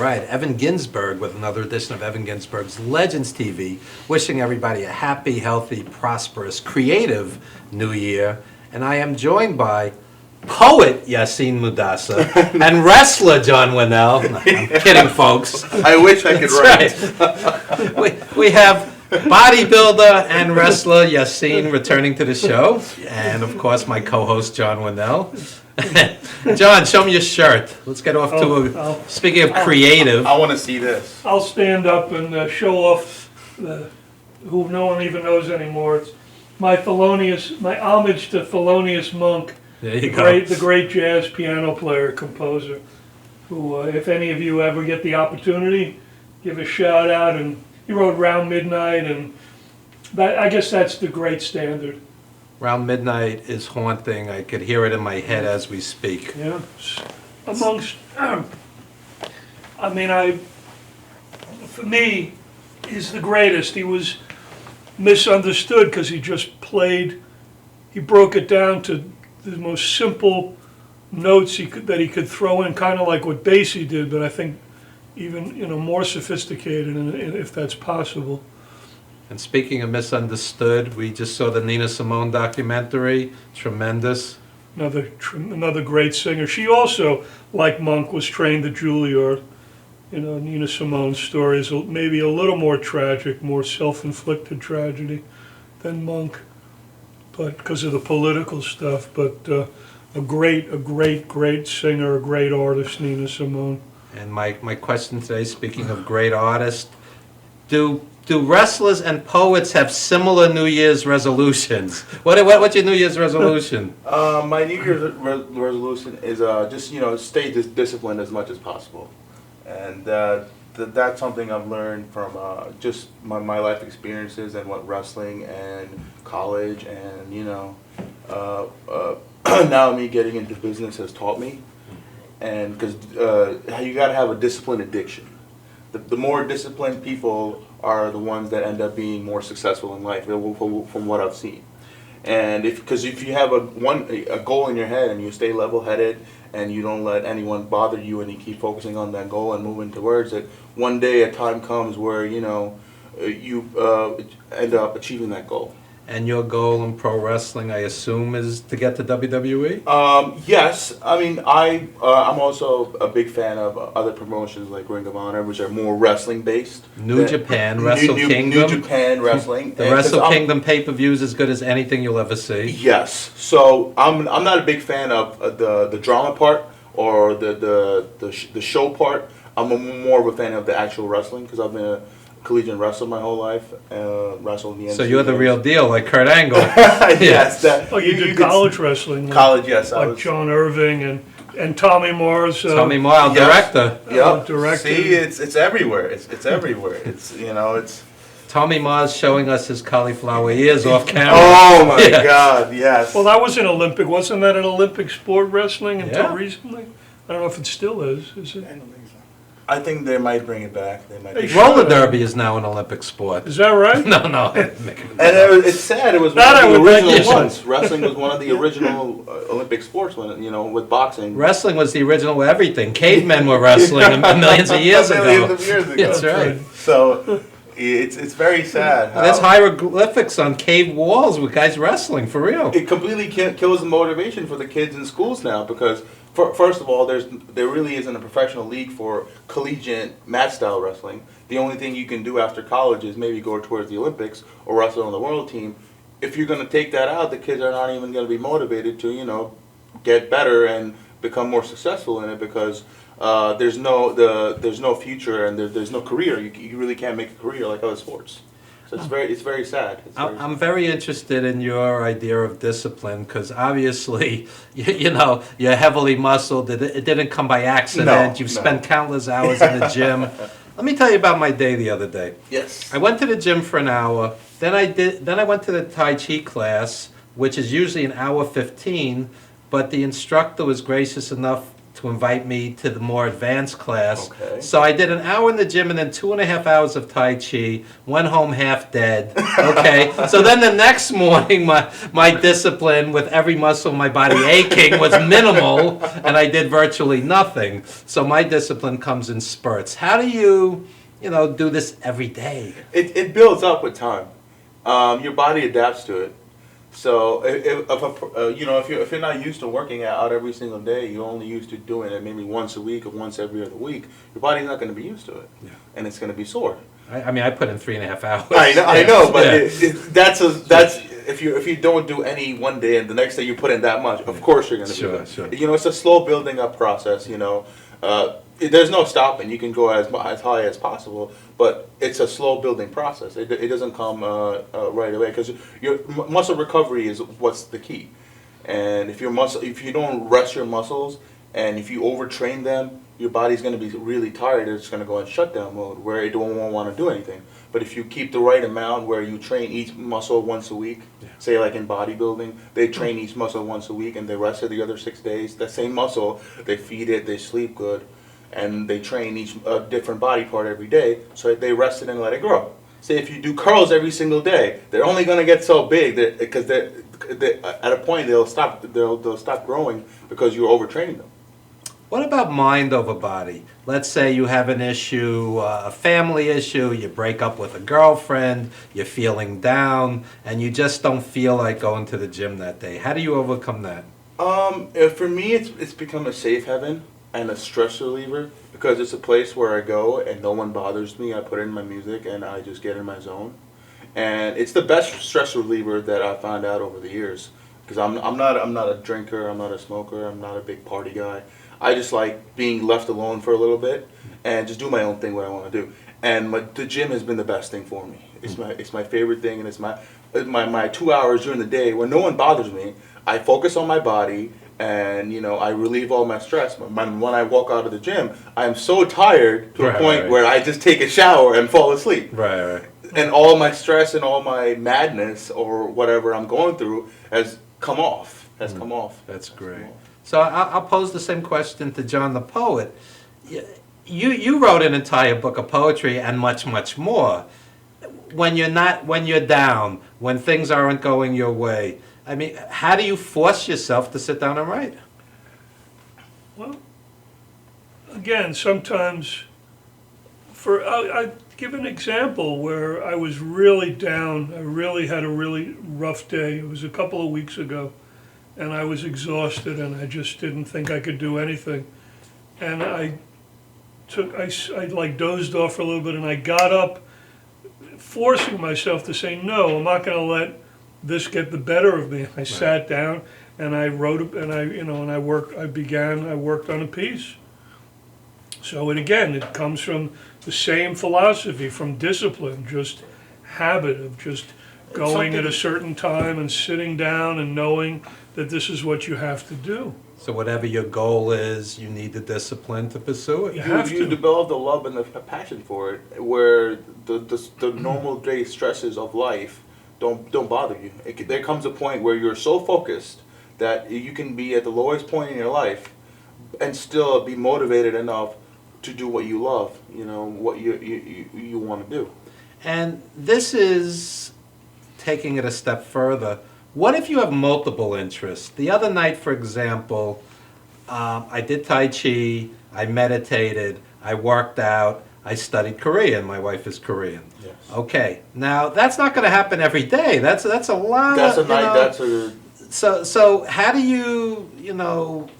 right, Evan Ginsberg with another edition of Evan Ginsberg's Legends TV, wishing everybody a happy, healthy, prosperous, creative new year. And I am joined by poet Yaseen Mudassar and wrestler Jon Winell. No, I'm kidding, folks. I wish I could That's write. right. We have bodybuilder and wrestler Yaseen returning to the show, and of course my co-host Jon Winell. Jon, show me your shirt. Let's get off to speaking of creative. I want to see this. I'll stand up and show off who no one even knows anymore. It's my homage to Thelonious Monk, There you go. the great jazz piano player, composer, who, if any of you ever get the opportunity, give a shout out. And he wrote Round Midnight, and I guess that's the great standard. Round Midnight is haunting. I could hear it in my head as we speak. Yeah, amongst, for me, he's the greatest. He was misunderstood because he just played, he broke it down to the most simple notes that he could throw in, kind of like what Basie did, but I think even more sophisticated, if that's possible. And speaking of misunderstood, we just saw the Nina Simone documentary. Tremendous. Another great singer. She also, like Monk, was trained at Juilliard. Nina Simone's story is maybe a little more tragic, more self-inflicted tragedy than Monk, but because of the political stuff. But a great singer, a great artist, Nina Simone. And my question today, speaking of great artists, do wrestlers and poets have similar New Year's resolutions? What's your New Year's resolution? My New Year's resolution is just stay disciplined as much as possible, and that's something I've learned from just my life experiences and what wrestling and college and now me getting into business has taught me, and because you got to have a disciplined addiction. The more disciplined people are the ones that end up being more successful in life, from what I've seen. And because if you have a goal in your head and you stay level-headed and you don't let anyone bother you and you keep focusing on that goal and moving towards it, one day a time comes where you end up achieving that goal. And your goal in pro wrestling, I assume, is to get to WWE? Yes. I mean, I'm also a big fan of other promotions like Ring of Honor, which are more wrestling based. New Japan, Wrestle Kingdom. New Japan Wrestling. The Wrestle Kingdom pay-per-view is as good as anything you'll ever see. Yes. So I'm not a big fan of the drama part or the show part. I'm more of a fan of the actual wrestling because I've been a collegiate wrestler my whole life, wrestled in the NCAA. So you're the real deal, like Kurt Angle. Yes. You did college wrestling. College, yes. Like John Irving and Tommy Mars. Tommy Mars, yes. director. Yep. Director. See, it's everywhere. It's everywhere. It's Tommy Mars showing us his cauliflower ears off camera. Oh my God, yes. Well, that was an Olympic. Wasn't that an Olympic sport, wrestling, until Yeah. recently? I don't know if it still is it? I don't think so. I think they might bring it back. Roller derby is now an Olympic sport. Is that right? No. And it's sad. It was one of the original ones. Wrestling was one of the original Olympic sports when with boxing. Wrestling was the original everything. Cavemen were wrestling millions of years ago. Millions of years ago. That's right. So it's very sad. There's hieroglyphics on cave walls with guys wrestling, for real. It completely kills the motivation for the kids in schools now because, first of all, there really isn't a professional league for collegiate match-style wrestling. The only thing you can do after college is maybe go towards the Olympics or wrestle on the world team. If you're going to take that out, the kids are not even going to be motivated to, get better and become more successful in it because there's no future and there's no career. You really can't make a career like other sports. So it's very sad. I'm very interested in your idea of discipline because obviously, you're heavily muscled. It didn't come by accident. You've spent countless hours in the gym. Let me tell you about my day the other day. Yes. I went to the gym for an hour. Then I went to the Tai Chi class, which is usually an hour 15, but the instructor was gracious enough to to invite me to the more advanced class. Okay. So I did an hour in the gym and then 2.5 hours of Tai Chi, went home half dead. Okay. So then the next morning, my discipline with every muscle in my body aching was minimal, and I did virtually nothing. So my discipline comes in spurts. How do you do this every day? It builds up with time. Your body adapts to it. So if you're not used to working out every single day, you're only used to doing it maybe once a week or once every other week. Your body's not going to be used to it, and it's going to be sore. I mean, I put in 3.5 hours. I know, but Yeah. that's if you don't do any one day and the next day you put in that much, of course you're going to be Sure. It's a slow building up process. There's no stopping. You can go as high as possible, but it's a slow building process. It doesn't come right away because your muscle recovery is what's the key. And if you don't rest your muscles, and if you overtrain them, your body's going to be really tired. It's going to go in shutdown mode where it won't want to do anything. But if you keep the right amount, where you train each muscle once a week, say like in bodybuilding, they train each muscle once a week and they rest it the other 6 days. That same muscle, they feed it, they sleep good, and they train each different body part every day, so they rest it and let it grow. Say if you do curls every single day, they're only going to get so big because they're at a point they'll stop growing because you're overtraining them. What about mind over body? Let's say you have an issue, a family issue, you break up with a girlfriend, you're feeling down, and you just don't feel like going to the gym that day. How do you overcome that? For me, it's become a safe haven and a stress reliever because it's a place where I go and no one bothers me. I put in my music and I just get in my zone, and it's the best stress reliever that I found out over the years. Because I'm not a drinker, I'm not a smoker, I'm not a big party guy. I just like being left alone for a little bit and just do my own thing, what I want to do. And the gym has been the best thing for me. It's my favorite thing, and it's my 2 hours during the day when no one bothers me. I focus on my body, and I relieve all my stress. When I walk out of the gym, I'm so tired to a point where I just take a shower and fall asleep. Right. And all my stress and all my madness or whatever I'm going through has come off. That's great. So I'll pose the same question to John the poet. You wrote an entire book of poetry and much, much more. When you're down, when things aren't going your way, I mean, how do you force yourself to sit down and write? Well, again, sometimes, I give an example where I was really down. I really had a really rough day. It was a couple of weeks ago, and I was exhausted, and I just didn't think I could do anything. And I like dozed off for a little bit, and I got up, forcing myself to say, no, I'm not going to let this get the better of me. I sat down and I wrote, and I worked on a piece. So it comes from the same philosophy, from discipline, just habit of just going at a certain time and sitting down and knowing that this is what you have to do. So whatever your goal is, you need the discipline to pursue it. You develop the love and the passion for it, where the normal day stresses of life don't bother you. There comes a point where you're so focused that you can be at the lowest point in your life and still be motivated enough to do what you love, what you want to do. And this is taking it a step further. What if you have multiple interests? The other night, for example, I did Tai Chi, I meditated, I worked out, I studied Korean. My wife is Korean. Yes. Okay, now that's not going to happen every day. That's a lot. That's of, a night. That's a. So how do you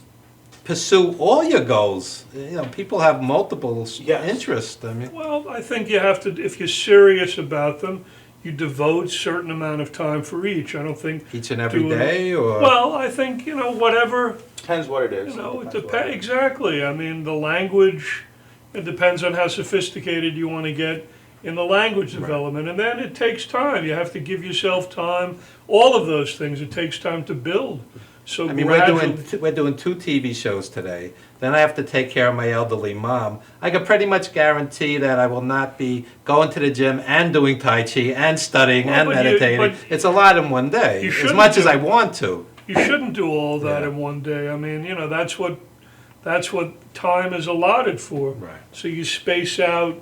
pursue all your goals? People have multiple interests. I mean, well, I think you have to, if you're serious about them, you devote a certain amount of time for each. I don't think each and every day, or well, I think whatever. Depends what it is. It depends exactly. I mean, the language. It depends on how sophisticated you want to get in the language development, and then it takes time. You have to give yourself time. All of those things, it takes time to build. So I mean, we're doing 2 TV shows today. Then I have to take care of my elderly mom. I can pretty much guarantee that I will not be going to the gym and doing Tai Chi and studying and meditating. It's a lot in one day, as much as I want to. You shouldn't do all that in one day. I mean, That's what time is allotted for. Right. So you space out,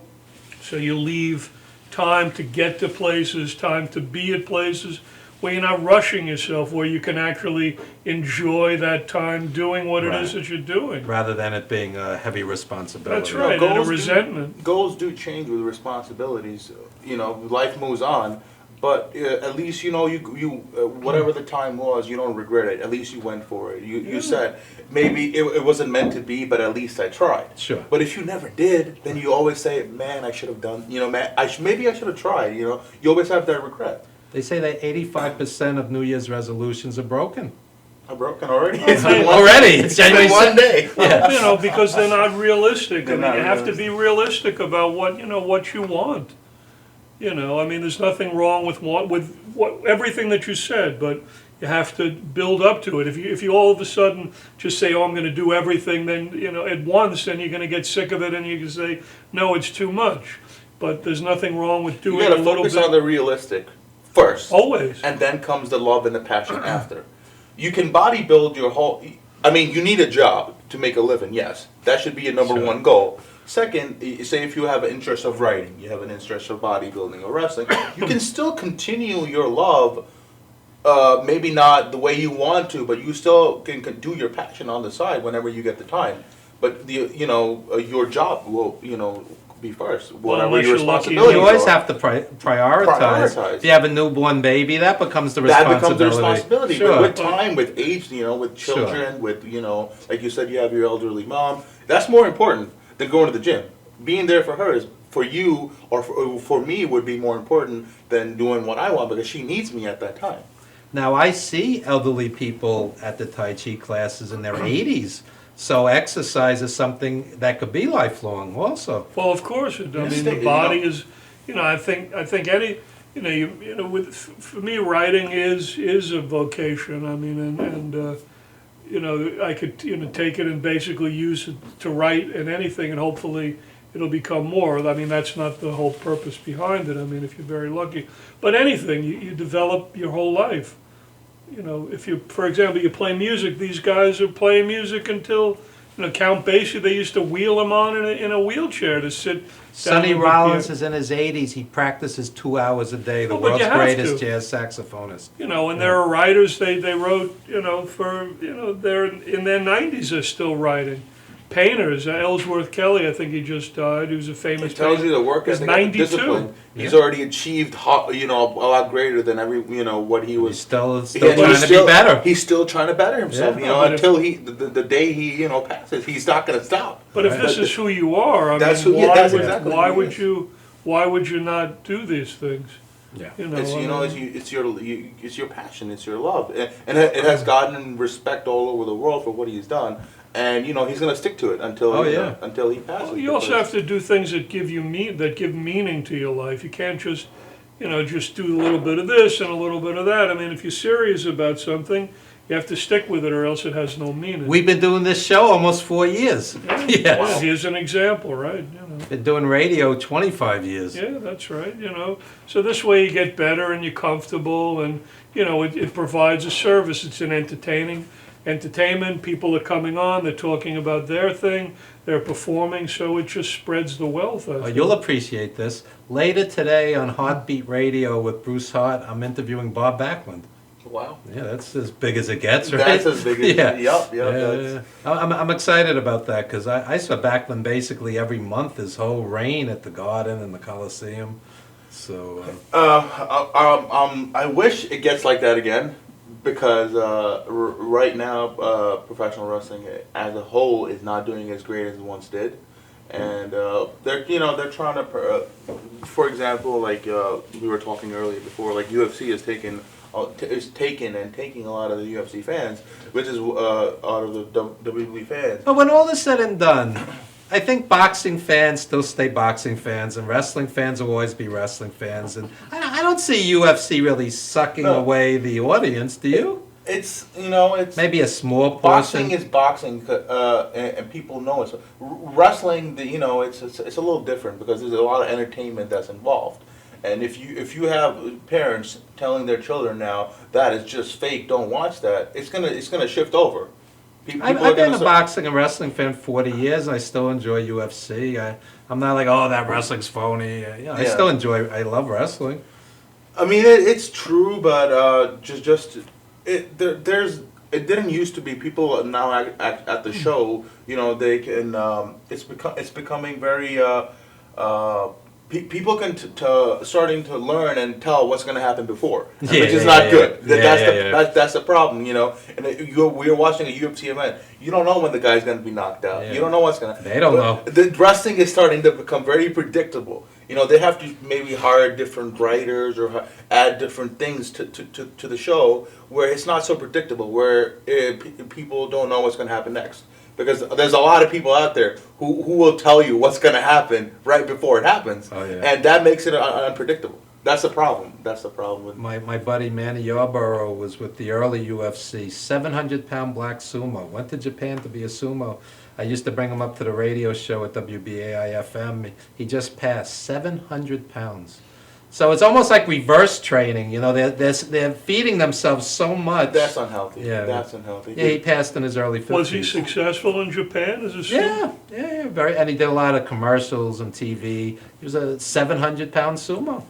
so you leave time to get to places, time to be at places where you're not rushing yourself, where you can actually enjoy that time doing what it is Right. that you're doing. Rather than it being a heavy responsibility. That's right, and a Goals do- resentment. Goals do change with responsibilities. You know, life moves on, but at least you know whatever the time was, you don't regret it. At least you went for it. You said maybe it wasn't meant to be, but at least I tried. Sure. But if you never did, then you always say, "Man, I should have done." You know, man, maybe I should have tried. You know, you always have that regret. They say that 85% of New Year's resolutions are broken. I'm broken already. Already, it's January one day. You know, because they're not realistic. They're I mean, not you have to be realistic about what you want. You know, I mean, there's nothing wrong with everything that you said, but you have to build up to it. If you all of a sudden just say, "Oh, I'm going to do everything," then at once, then you're going to get sick of it, and you can say, "No, it's too much." But there's nothing wrong with You doing a gotta little focus bit. on the realistic first. Always. And then comes the love and the passion after. You can bodybuild your whole. I mean, you need a job to make a living. Yes, that should be your number Sure. one goal. Second, say if you have an interest of writing, you have an interest of bodybuilding or wrestling, you can still continue your love. Maybe not the way you want to, but you still can do your passion on the side whenever you get the time. But your job will be first. Whatever unless your you're lucky. responsibilities You always are. have to prioritize. Prioritize. If you have a newborn baby, that becomes the That responsibility. becomes the responsibility. Sure. But with time, with age, with Sure. children, with like you said, you have your elderly mom. That's more important than going to the gym. Being there for her is for you or for me would be more important than doing what I want because she needs me at that time. Now, I see elderly people at the Tai Chi classes in their 80s, so exercise is something that could be lifelong also. Well, of course, I mean, Yes, the body is, I think any, for me, writing is a vocation. I mean, I could, take it and basically use it to write and anything, and hopefully it'll become more. I mean, that's not the whole purpose behind it. I mean, if you're very lucky, but anything, you develop your whole life. If you, for example, you play music, these guys are playing music until, Count Basie, they used to wheel him on in a wheelchair to sit. Sonny down with Rollins the is in his 80s. He practices 2 hours a day, the Oh, but you world's have greatest to. jazz saxophonist. And there are writers, they wrote, they're in their 90s, they're still writing. Painters, Ellsworth Kelly, I think he just died, he was a famous It tells painter. you the work He's ethic and the 92. discipline. He's Yeah. already achieved, a lot greater than what he He's was. still Yeah, trying he's to still- be better. He's still trying to better himself. Yeah. But if- Until the day he passes, he's not going to stop. But if this is who you are, I That's mean, who- yeah, why that's would, exactly why who he would is. why would you not do these things? Yeah. I mean, It's your passion, it's your love, and it has gotten respect all over the world for what he's done. And he's going to stick to it until Oh, yeah. until he passes. Well, you also have to do things that give meaning to your life. You can't just do a little bit of this and a little bit of that. I mean, if you're serious about something, you have to stick with it, or else it has no meaning. We've been doing this show almost 4 years. Yeah, Yes. here's an example, right? Been doing radio 25 years. Yeah, that's right. So this way you get better and you're comfortable, and it provides a service. It's an entertainment. People are coming on. They're talking about their thing. They're performing. So it just spreads the wealth. I think. You'll appreciate this. Later today on Heartbeat Radio with Bruce Hart, I'm interviewing Bob Backlund. Wow. Yeah, that's as big as it gets, right? That's as big as yeah. Yep. Yeah. I'm excited about that because I saw Backlund basically every month, his whole reign at the Garden and the Coliseum. So I wish it gets like that again, because right now professional wrestling as a whole is not doing as great as it once did, and they're trying to, for example, like we were talking earlier before, like UFC is taking a lot of the UFC fans, which is out of the WWE fans. But when all is said and done, I think boxing fans still stay boxing fans, and wrestling fans will always be wrestling fans. And I don't see UFC really sucking No. away the audience. Do you? It's it's Maybe a small boxing portion. is boxing, and people know it. So, wrestling, it's a little different because there's a lot of entertainment that's involved. And if you have parents telling their children now that is just fake, don't watch that, it's gonna shift over. I've are been gonna a boxing and wrestling fan 40 years, and I still enjoy UFC. I'm not like, oh, that wrestling's phony. I Yeah. still enjoy, I love wrestling. I mean, it's true, but there's it didn't used to be. People now at the show, they can. It's becoming very. People can starting to learn and tell what's going to happen before, which is not good. That's the problem, And we're watching a UFC event. You don't know when the guy's going to be knocked out. Yeah. You don't know what's going to. They don't know. The wrestling is starting to become very predictable. They have to maybe hire different writers or add different things to the show where it's not so predictable, where people don't know what's going to happen next. Because there's a lot of people out there who will tell you what's going to happen right before it happens. Oh, yeah. And that makes it unpredictable. That's the problem. That's the problem with My buddy Manny Yarborough was with the early UFC, 700-pound black sumo. Went to Japan to be a sumo. I used to bring him up to the radio show at WBAI-FM. He just passed 700 pounds. So it's almost like reverse training. They're feeding themselves so much. That's unhealthy. Yeah. That's unhealthy. Yeah, he passed in his early 50s. Was he successful in Japan as a sumo? Yeah, very. And he did a lot of commercials and TV. He was a 700-pound sumo.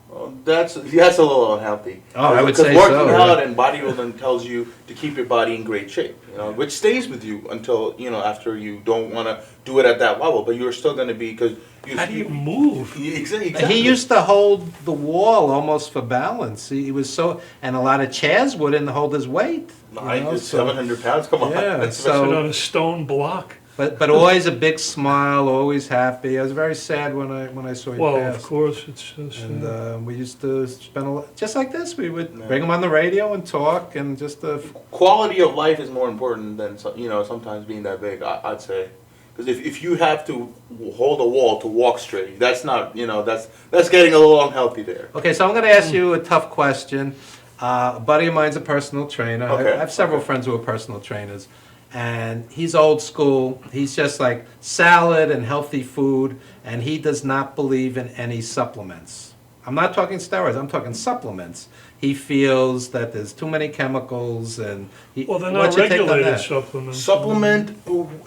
Well, that's a little unhealthy. Oh, I would say because so, working out yeah. and bodybuilding tells you to keep your body in great shape, which stays with you until after you don't want to do it at that level, but you're still going to be because How do you move? Exactly. He used to hold the wall almost for balance. He was so, and a lot of chairs wouldn't hold his weight. So- 700 pounds. Come on. Yeah, That's Sit so- on a stone block. But always a big smile, always happy. I was very sad when I saw him Well, pass. of course, it's so sad. And we used to spend a lot, just like this. We would Yeah. bring him on the radio and talk, and just quality of life is more important than sometimes being that big. I'd say, because if you have to hold a wall to walk straight, that's not that's getting a little unhealthy there. Okay, so I'm going to ask you a tough question. A buddy of mine's a personal trainer. Okay, I have several friends who are personal trainers. And he's old school. He's just like salad and healthy food, and he does not believe in any supplements. I'm not talking steroids, I'm talking supplements. He feels that there's too many chemicals, and Well, they're what's not your take on regulated that? supplements. Supplement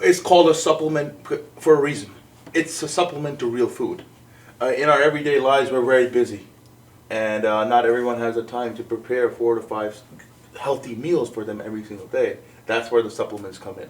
is called a supplement for a reason. It's a supplement to real food. In our everyday lives, we're very busy, and not everyone has the time to prepare 4 to 5 healthy meals for them every single day. That's where the supplements come in.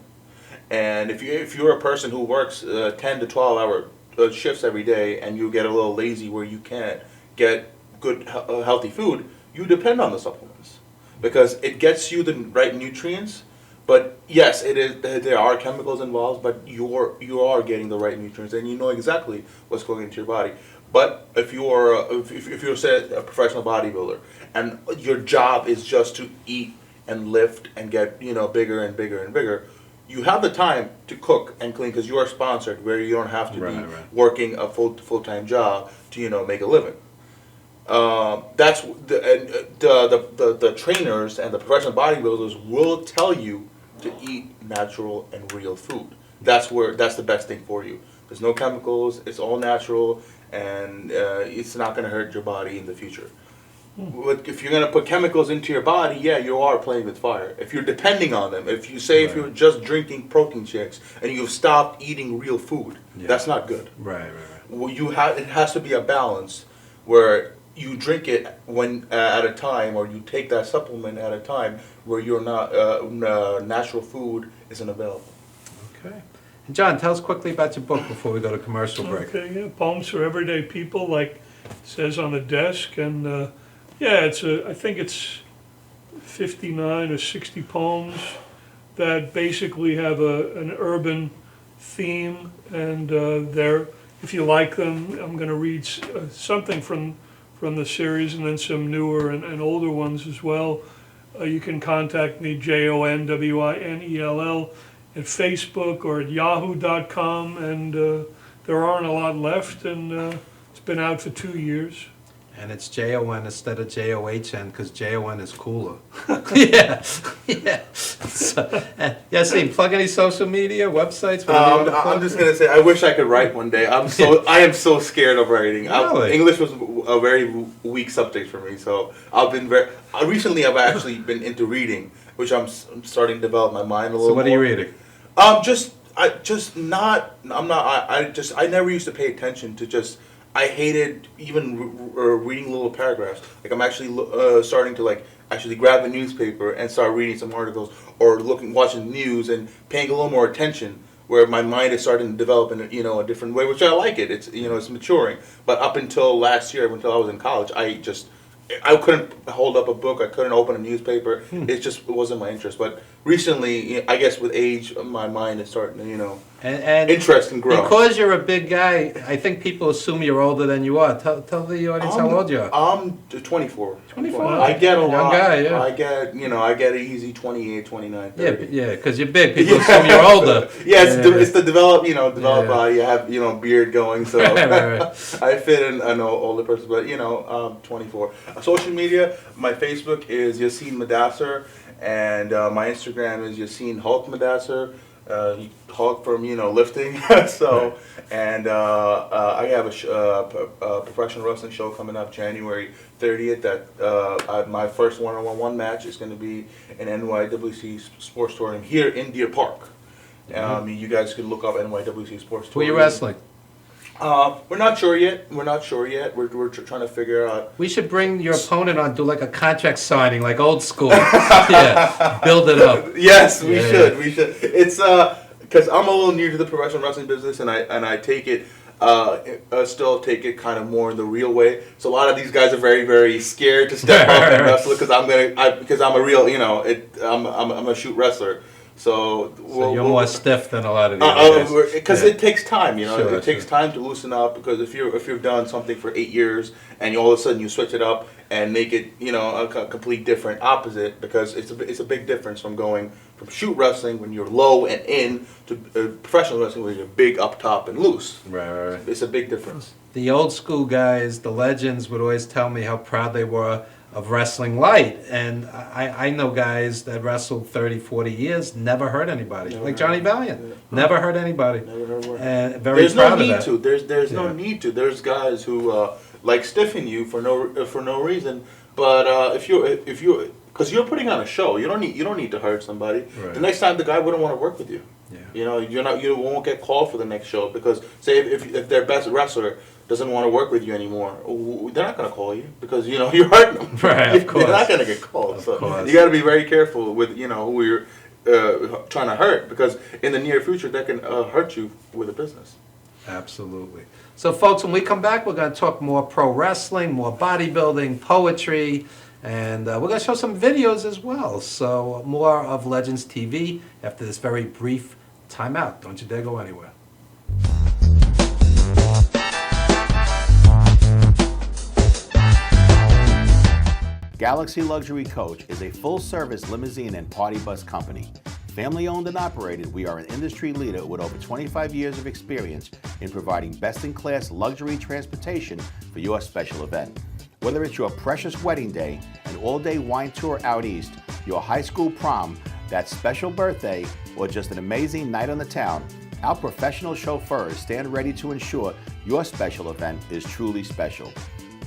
And if you're a person who works 10 to 12-hour shifts every day, and you get a little lazy where you can't get good healthy food, you depend on the supplements because it gets you the right nutrients. But yes, it is. There are chemicals involved, but you are getting the right nutrients, and you know exactly what's going into your body. But if you're say a professional bodybuilder, and your job is just to eat and lift and get bigger and bigger and bigger, you have the time to cook and clean because you are sponsored, where you don't have to be working a full-time job to make a living. That's the trainers and the professional bodybuilders will tell you to eat natural and real food. That's the best thing for you. There's no chemicals. It's all natural, and it's not going to hurt your body in the future. But if you're going to put chemicals into your body, yeah, you are playing with fire. If you're depending on them, if you're just drinking protein shakes and you've stopped eating real food, that's not good. Right. Well, it has to be a balance where you drink it at a time, or you take that supplement at a time where you're not natural food isn't available. Okay. And John, tell us quickly about your book before we go to commercial break. Okay, yeah, poems for everyday people, like it says on the desk, and I think it's 59 or 60 poems that basically have an urban theme, and if you like them, I'm going to read something from the series, and then some newer and older ones as well. You can contact me, JONWINELL, at Facebook or at yahoo.com, and there aren't a lot left, and it's been out for 2 years. And it's Jon instead of John because Jon is cooler. Yeah, yeah. So, Yaseen, plug any social media, websites? whatever you wanna I'm plug? just gonna say, I wish I could write one day. I am so scared of writing. Really? English was a very weak subject for me, so recently I've actually been into reading, which I'm starting to develop my mind a little. So what are you more. reading? I never used to pay attention to just. I hated even reading little paragraphs. Like I'm actually starting to actually grab a newspaper and start reading some articles or watching news and paying a little more attention. Where my mind is starting to develop in a different way, which I like it. It's maturing. But up until last year, until I was in college, I couldn't hold up a book. I couldn't open a newspaper. It wasn't my interest. But recently, I guess with age, my mind is starting to, And interest and grow. because you're a big guy, I think people assume you're older than you are. Tell the audience how old you are. I'm 24. 24. I get a Young lot. guy, yeah. I get an easy 28, 29, 30. Yeah, because you're big. People assume you're older. Yeah, it's the develop Yeah. body. You have, beard going, so Right. I fit in an older person, but I'm 24. Social media, my Facebook is Yaseen Mudassar, and my Instagram is Yaseen Hulk Mudassar. Hulk from lifting. So, and I have a professional wrestling show coming up January 30th. That my first one-on-one match is going to be an NYWC Sports Touring here in Deer Park. You guys can look up NYWC Sports Who are Touring. you wrestling? We're not sure yet. We're trying to figure out. We should bring your opponent on, do like a contract signing, like old school. Yeah, build it up. Yes, we Yeah, should. We should. It's because I'm a little new to the professional wrestling business, and I take it. Still take it kind of more in the real way. So a lot of these guys are very, very scared to step up and wrestle because I'm a real, I'm a shoot wrestler. So You're more stiff than a lot of these guys. because it takes time, Sure, it takes time to loosen up. Because if you've done something for 8 years and all of a sudden you switch it up and make it a complete different opposite, because it's a big difference from going from shoot wrestling when you're low and in to professional wrestling where you're big up top and loose. Right. It's a big difference. The old school guys, the legends, would always tell me how proud they were of wrestling light. And I know guys that wrestled 30, 40 years, never hurt anybody. Like Johnny Valiant, never hurt anybody. Never heard word. And very There's proud no need of that. to. There's no need to. There's guys who like stiffen you for no reason. But if you because you're putting on a show, you don't need to hurt somebody. Right. The next time the guy wouldn't want to work with you. Yeah. You won't get called for the next show because say if their best wrestler doesn't want to work with you anymore, they're not going to call you because you're hurting them. Right, of course. They're not going to get called. Of So course. you got to be very careful with who you're trying to hurt, because in the near future that can hurt you with a business. Absolutely. So, folks, when we come back, we're going to talk more pro wrestling, more bodybuilding, poetry, and we're going to show some videos as well. So, more of Legends TV after this very brief timeout. Don't you dare go anywhere. Galaxy Luxury Coach is a full-service limousine and party bus company. Family-owned and operated, we are an industry leader with over 25 years of experience in providing best-in-class luxury transportation for your special event. Whether it's your precious wedding day, an all-day wine tour out east, your high school prom, that special birthday, or just an amazing night on the town, our professional chauffeurs stand ready to ensure your special event is truly special.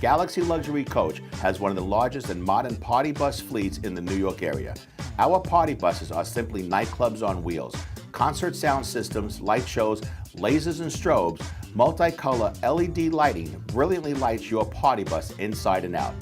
Galaxy Luxury Coach has one of the largest and modern party bus fleets in the New York area. Our party buses are simply nightclubs on wheels. Concert sound systems, light shows, lasers and strobes, multicolor LED lighting brilliantly lights your party bus inside and out.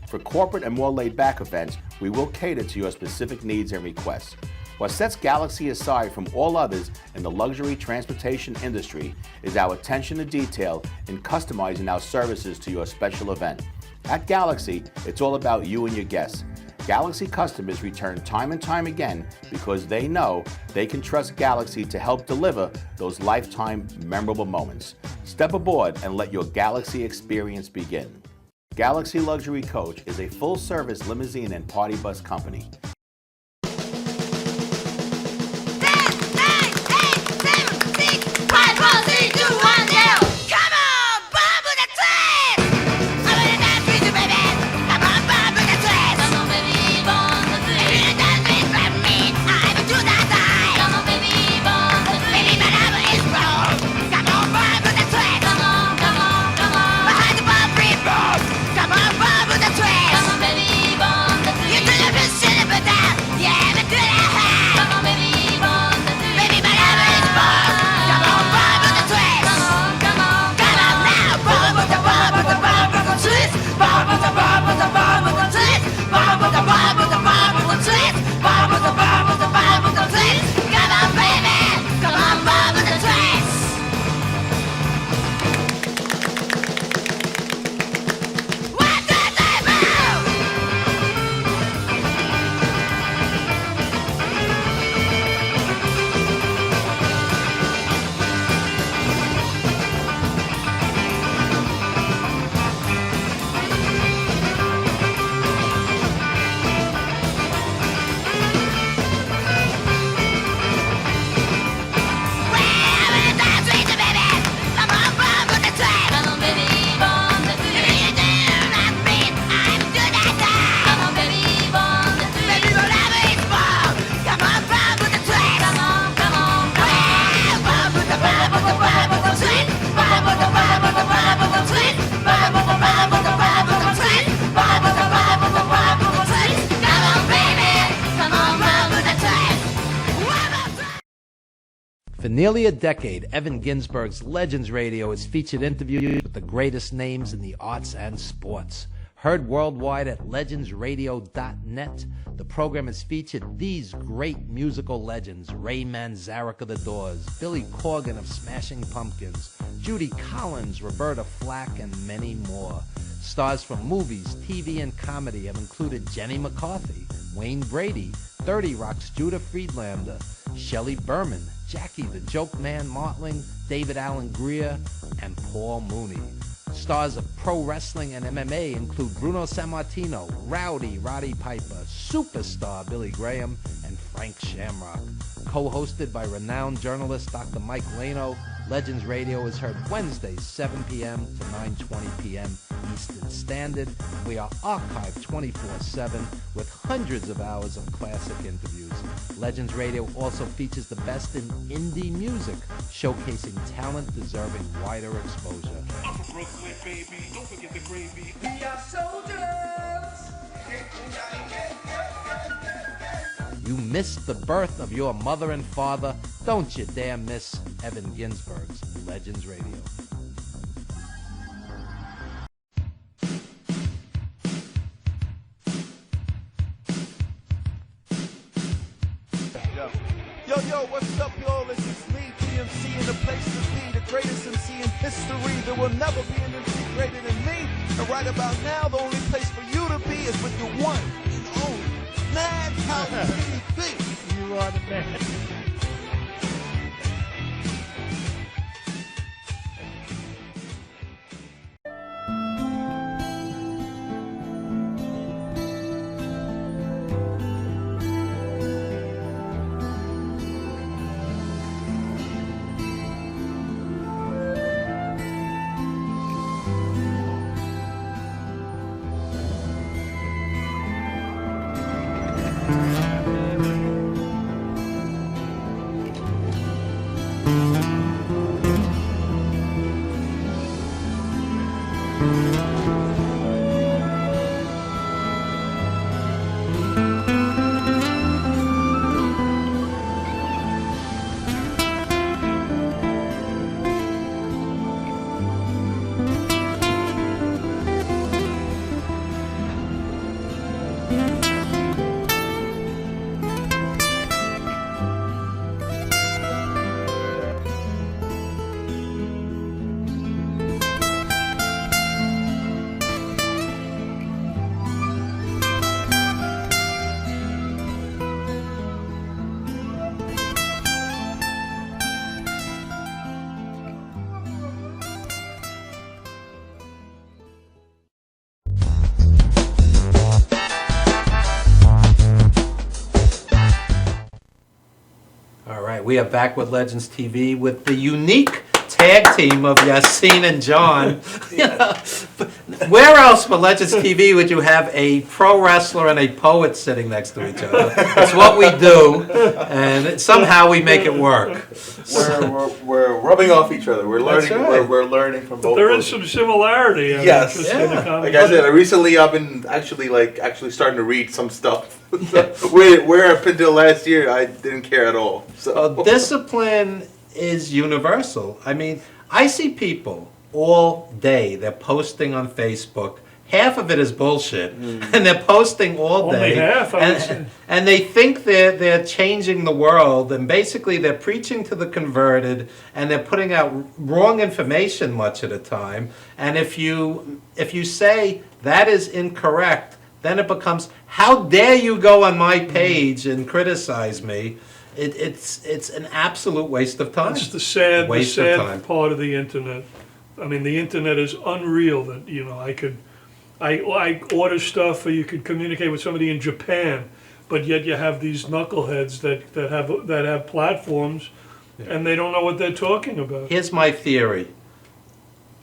For corporate and more laid-back events, we will cater to your specific needs and requests. What sets Galaxy aside from all others in the luxury transportation industry is our attention to detail in customizing our services to your special event. At Galaxy, it's all about you and your guests. Galaxy customers return time and time again because they know they can trust Galaxy to help deliver those lifetime memorable moments. Step aboard and let your Galaxy experience begin. Galaxy Luxury Coach is a full-service limousine and party bus company. 5, 4, 3, 2, 1, 0. Come on, bomb with the train! I'm gonna dance with the nearly a decade, Evan Ginsberg's Legends Radio has featured interviews with the greatest names in the arts and sports. Heard worldwide at legendsradio.net, the program has featured these great musical legends: Ray Manzarek of The Doors, Billy Corgan of Smashing Pumpkins, Judy Collins, Roberta Flack, and many more. Stars from movies, TV, and comedy have included Jenny McCarthy, Wayne Brady, 30 Rock's Judah Friedlander, Shelley Berman, Jackie the Joke Man Martling, David Allen Greer, and Paul Mooney. Stars of pro wrestling and MMA include Bruno Sammartino, Rowdy Roddy Piper, Superstar Billy Graham, and Frank Shamrock. Co-hosted by renowned journalist Dr. Mike Lano, Legends Radio is heard Wednesdays 7 p.m. to 9:20 p.m. Eastern Standard. We are archived 24/7 with hundreds of hours of classic interviews. Legends Radio also features the best in indie music, showcasing talent deserving wider exposure. I'm from Brooklyn, baby. Don't forget the gravy. We are soldiers. You missed the birth of your mother and father. Don't you dare miss Evan Ginsberg's Legends Radio. Yo, what's up, y'all? This is me, DMC, in the place to be, the greatest MC in history. There will never be an MC greater than me. And right about now, the only place for you to be is with your one and only Madhouse TV. You are the man. We are back with Legends TV with the unique tag team of Yaseen and Jon. Where else but Legends TV would you have a pro wrestler and a poet sitting next to each other? It's what we do, and somehow we make it work. We're rubbing off each other. We're learning. Right. We're learning from both. There is some similarity. Yes. Just in the Yeah. Like I said, recently I've been actually starting to read some stuff. where up until last year I didn't care at all. So Discipline is universal. I mean, I see people all day, they're posting on Facebook. Half of it is bullshit, and they're posting all day. Only half, I would say. And they think they're changing the world, and basically they're preaching to the converted, and they're putting out wrong information much of the time. And if you say that is incorrect, then it becomes, how dare you go on my page and criticize me? It's an absolute waste of time. That's the sad Waste of time. part of the internet. I mean, the internet is unreal. That I order stuff, or you could communicate with somebody in Japan, but yet you have these knuckleheads that have platforms, and they don't know what they're talking about. Here's my theory.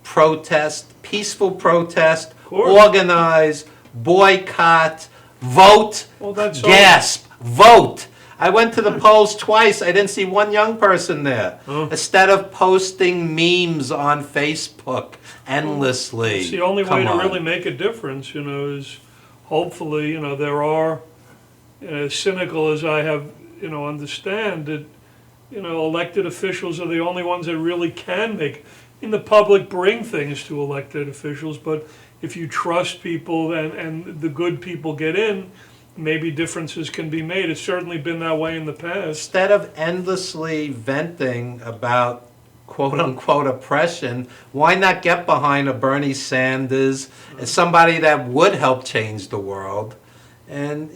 Protest, peaceful protest, course. organize, boycott, vote, Well, that's gasp, vote. I went to the polls twice. I didn't see one young person there. Instead of posting memes on Facebook endlessly. It's the only way Come to on. really make a difference, is hopefully, there are, as cynical as I have, understand that elected officials are the only ones that really can make, in the public bring things to elected officials, but if you trust people and the good people get in, maybe differences can be made. It's certainly been that way in the past. Instead of endlessly venting about quote-unquote oppression, why not get behind a Bernie Sanders, as somebody that would help change the world, and,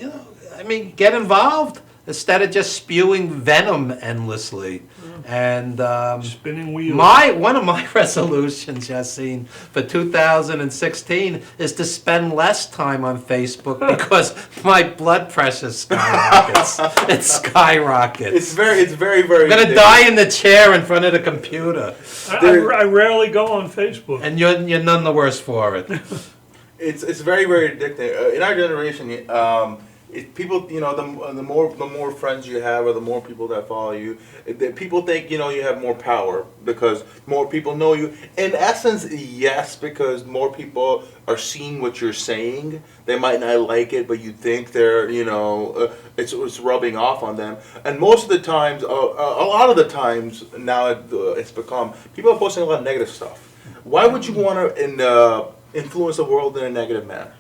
get involved instead of just spewing venom endlessly. And Spinning wheels. one of my resolutions, Yaseen, for 2016 is to spend less time on Facebook because my blood pressure skyrockets. It skyrockets. It's very, very. I'm gonna die in the chair in front of the computer, I rarely go on Facebook. and you're none the worse for it. It's very, very addicting. In our generation, people, the more friends you have, or the more people that follow you, people think you have more power because more people know you. In essence, yes, because more people are seeing what you're saying. They might not like it, but you think they're, it's rubbing off on them. And most of the times, a lot of the times now, it's become people are posting a lot of negative stuff. Why would you want to influence the world in a negative manner?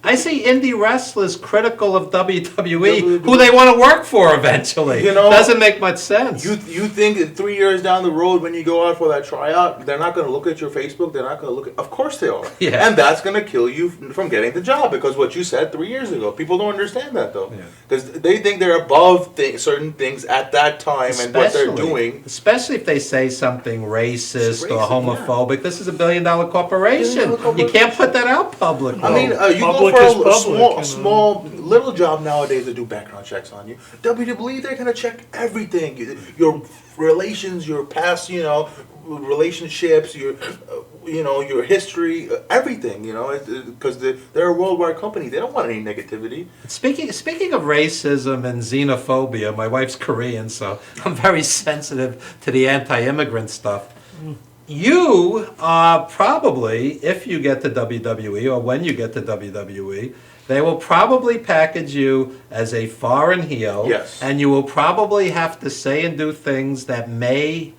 I see indie wrestlers critical of WWE, who they want to work for eventually. Doesn't make much sense. You think that 3 years down the road, when you go out for that tryout, they're not going to look at your Facebook? They're not going to look at... Of course they are. Yeah. And that's going to kill you from getting the job, because what you said 3 years ago. People don't understand that, though. Because they think they're above certain things at that time and what they're doing. Especially if they say something racist or racist, homophobic. This is $1 billion corporation. You can't put that out publicly. I mean, you Public go is for a public, small little job nowadays to do background checks on you. WWE, they're gonna check everything, your relations, your past, relationships, your history, everything, because they're a worldwide company. They don't want any negativity. Speaking of racism and xenophobia, my wife's Korean, so I'm very sensitive to the anti-immigrant stuff. You are probably, if you get to WWE or when you get to WWE, they will probably package you as a foreign heel. Yes. And you will probably have to say and do things that may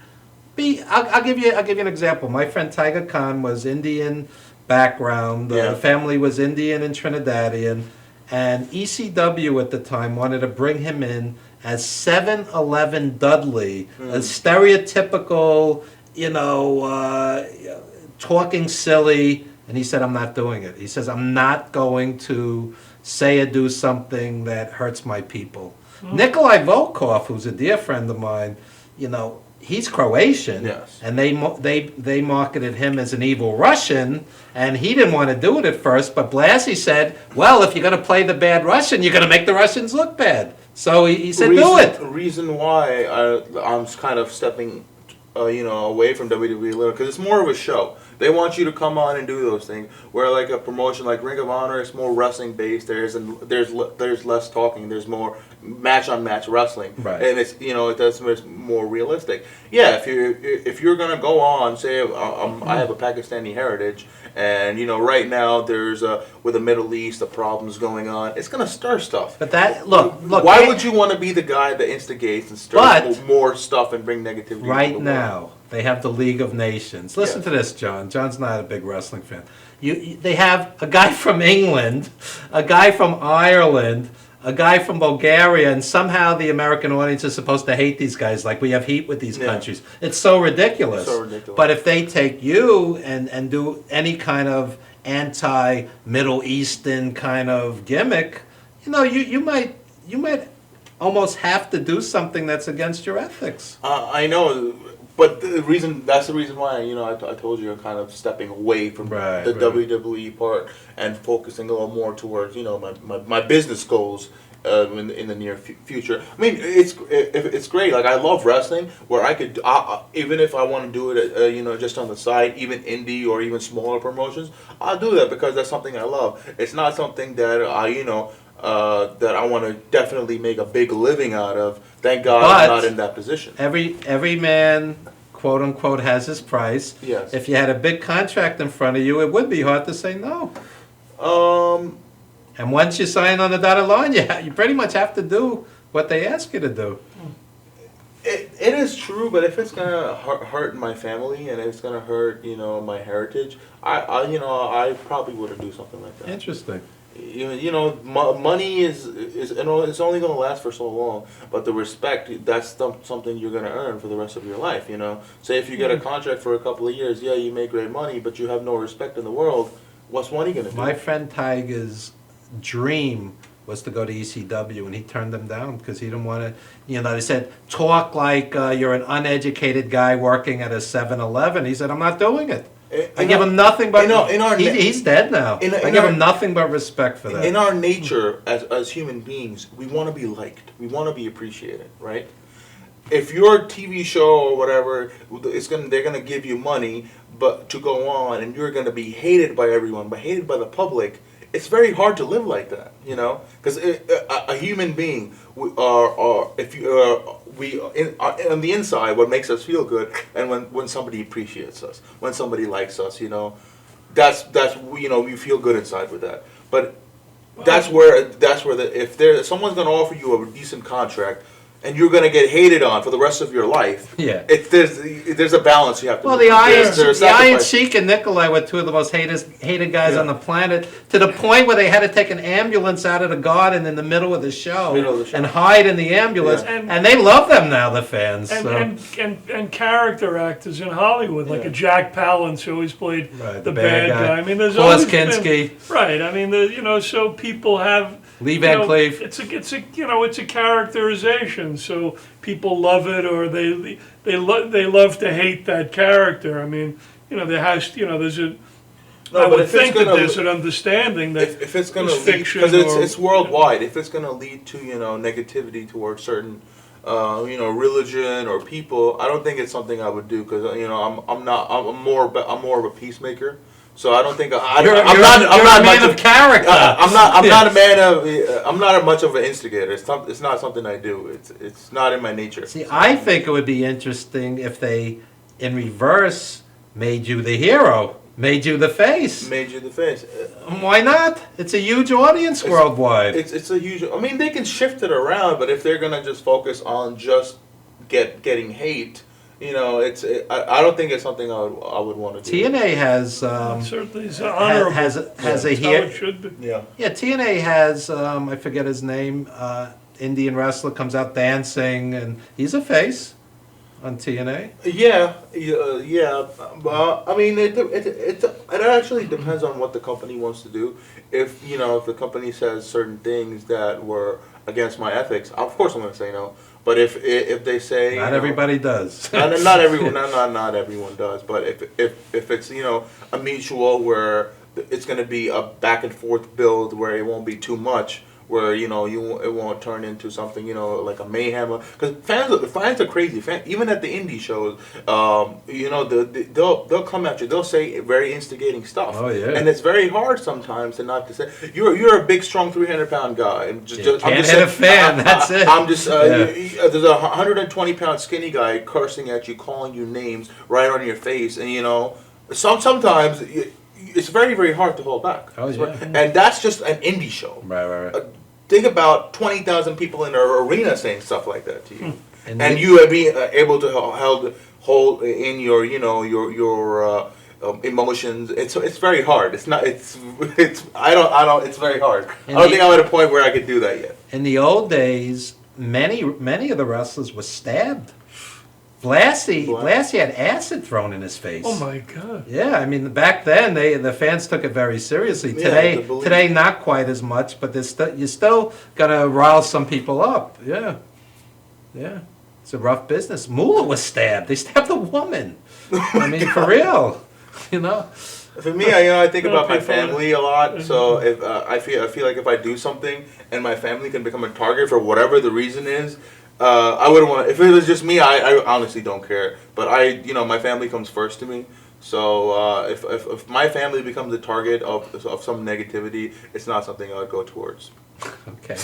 be. I'll give you an example. My friend Tiger Khan was Indian background. Yeah. The family was Indian and Trinidadian, and ECW at the time wanted to bring him in as 7-Eleven Dudley, a stereotypical, talking silly, and he said, I'm not doing it. He says, I'm not going to say or do something that hurts my people. Nikolai Volkov, who's a dear friend of mine, he's Croatian, Yes. and they marketed him as an evil Russian, and he didn't want to do it at first, but Blassie said, well, if you're going to play the bad Russian, you're going to make the Russians look bad. So he said, do it. Reason why I'm kind of stepping away from WWE a little, because it's more of a show. They want you to come on and do those things. Where like a promotion like Ring of Honor, it's more wrestling based. There's less talking. There's more match on match wrestling, Right. And it's it's more realistic. Yeah, if you're gonna go on, say I have a Pakistani heritage, and right now there's with the Middle East the problems going on. It's gonna stir stuff. But that, look. Why would you want to be the guy that instigates and stirs more stuff and bring negativity? Right into the world? now, they have the League of Nations. Listen Yes. to this, John. John's not a big wrestling fan. They have a guy from England, a guy from Ireland, a guy from Bulgaria, and somehow the American audience is supposed to hate these guys like we have heat with these Yeah. countries. It's so ridiculous. It's so ridiculous. But if they take you and do any kind of anti-Middle Eastern kind of gimmick, you might almost have to do something that's against your ethics. I know, but that's the reason why I told you I'm kind of stepping away from Right, the right. WWE part and focusing a little more towards my business goals in the near future. I mean, it's great. Like I love wrestling, where I could even if I want to do it, just on the side, even indie or even smaller promotions, I'll do that because that's something I love. It's not something that that I want to definitely make a big living out of. Thank God I'm But not in that position. Every man, quote unquote, has his price. Yes. If you had a big contract in front of you, it would be hard to say no. And once you sign on the dotted line, you pretty much have to do what they ask you to do. It is true, but if it's gonna hurt my family and it's gonna hurt, my heritage, I probably wouldn't do something like that. Interesting. Money is it's only gonna last for so long, but the respect, that's something you're gonna earn for the rest of your life. Say if you get a contract for a couple of years, yeah, you make great money, but you have no respect in the world. What's money gonna do? My friend Tiger's dream was to go to ECW, and he turned them down because he didn't want to, they said, talk like you're an uneducated guy working at a 7-Eleven. He said, I'm not doing it. I give him nothing but, he's dead now. I give him nothing but respect for that. In our nature, as human beings, we want to be liked. We want to be appreciated, right? If your TV show or whatever, they're gonna give you money, but to go on, and you're gonna be hated by everyone, but hated by the public. It's very hard to live like that, because a human being, on the inside, what makes us feel good, and when somebody appreciates us, when somebody likes us, that's we feel good inside with that. But that's where if someone's going to offer you a decent contract, and you're going to get hated on for the rest of your life. Yeah. There's a balance you have to. Well, the Iron Sheik and Nikolai were two of the most hated guys on the planet, to the point where they had to take an ambulance out of the garden in the middle of the show, and hide in the ambulance. Yeah. And they love them now, the fans. And character actors in Hollywood, like a Jack Palance who always played the bad guy. I mean, there's Paul always Kinski. been, right. I mean, so people have. Lee Van Cleef. It's a characterization. So people love it, or they love to hate that character. I mean, there's a. No, I but would think that there's an understanding that if it's going to lead, fiction, because it's worldwide. If it's going to lead to negativity towards certain religion or people, I don't think it's something I would do, because I'm more of a peacemaker. So I don't think I'm not much of character. I'm not a man of. I'm not much of an instigator. It's not something I do. It's not in my nature. See, I think it would be interesting if they, in reverse, made you the hero, made you the face. Made you the face. Why not? It's a huge audience worldwide. It's a huge. I mean, they can shift it around, but if they're gonna just focus on just getting hate. I don't think it's something I would want to do. TNA has certainly is honorable. has a That's how it should be. Yeah. Yeah, TNA has I forget his name. Indian wrestler comes out dancing, and he's a face on TNA. Yeah. I mean, it actually depends on what the company wants to do. If the company says certain things that were against my ethics, of course I'm going to say no. But if they say not everybody does. not everyone, not everyone does. But if it's a mutual where it's going to be a back and forth build where it won't be too much, where it won't turn into something like a mayhem, because fans are crazy. Even at the indie shows, they'll come at you. They'll say very instigating stuff. Oh yeah. And it's very hard sometimes to not to say you're a big strong 300-pound guy and Can't hit a fan. That's it. I'm just there's a 120-pound skinny guy cursing at you, calling you names right on your face, and sometimes. It's very, very hard to hold back. Oh, yeah. And that's just an indie show. Right. Think about 20,000 people in an arena saying stuff like that to you. And you you being able to hold in your emotions. It's very hard. It's not. It's very hard. I don't think I'm at a point where I could do that yet. In the old days, many of the wrestlers were stabbed. Blassie had acid thrown in his face. Oh my God! Yeah, I mean back then the fans took it very seriously. Today not quite as much, but you're still gonna rile some people up. Yeah, it's a rough business. Moolah was stabbed. They stabbed a woman. I mean, for real. For me, I think about my family a lot. So if I feel like if I do something and my family can become a target for whatever the reason is. I wouldn't want. If it was just me, I honestly don't care. But my family comes first to me. So if my family becomes the target of some negativity, it's not something I would go towards. Okay.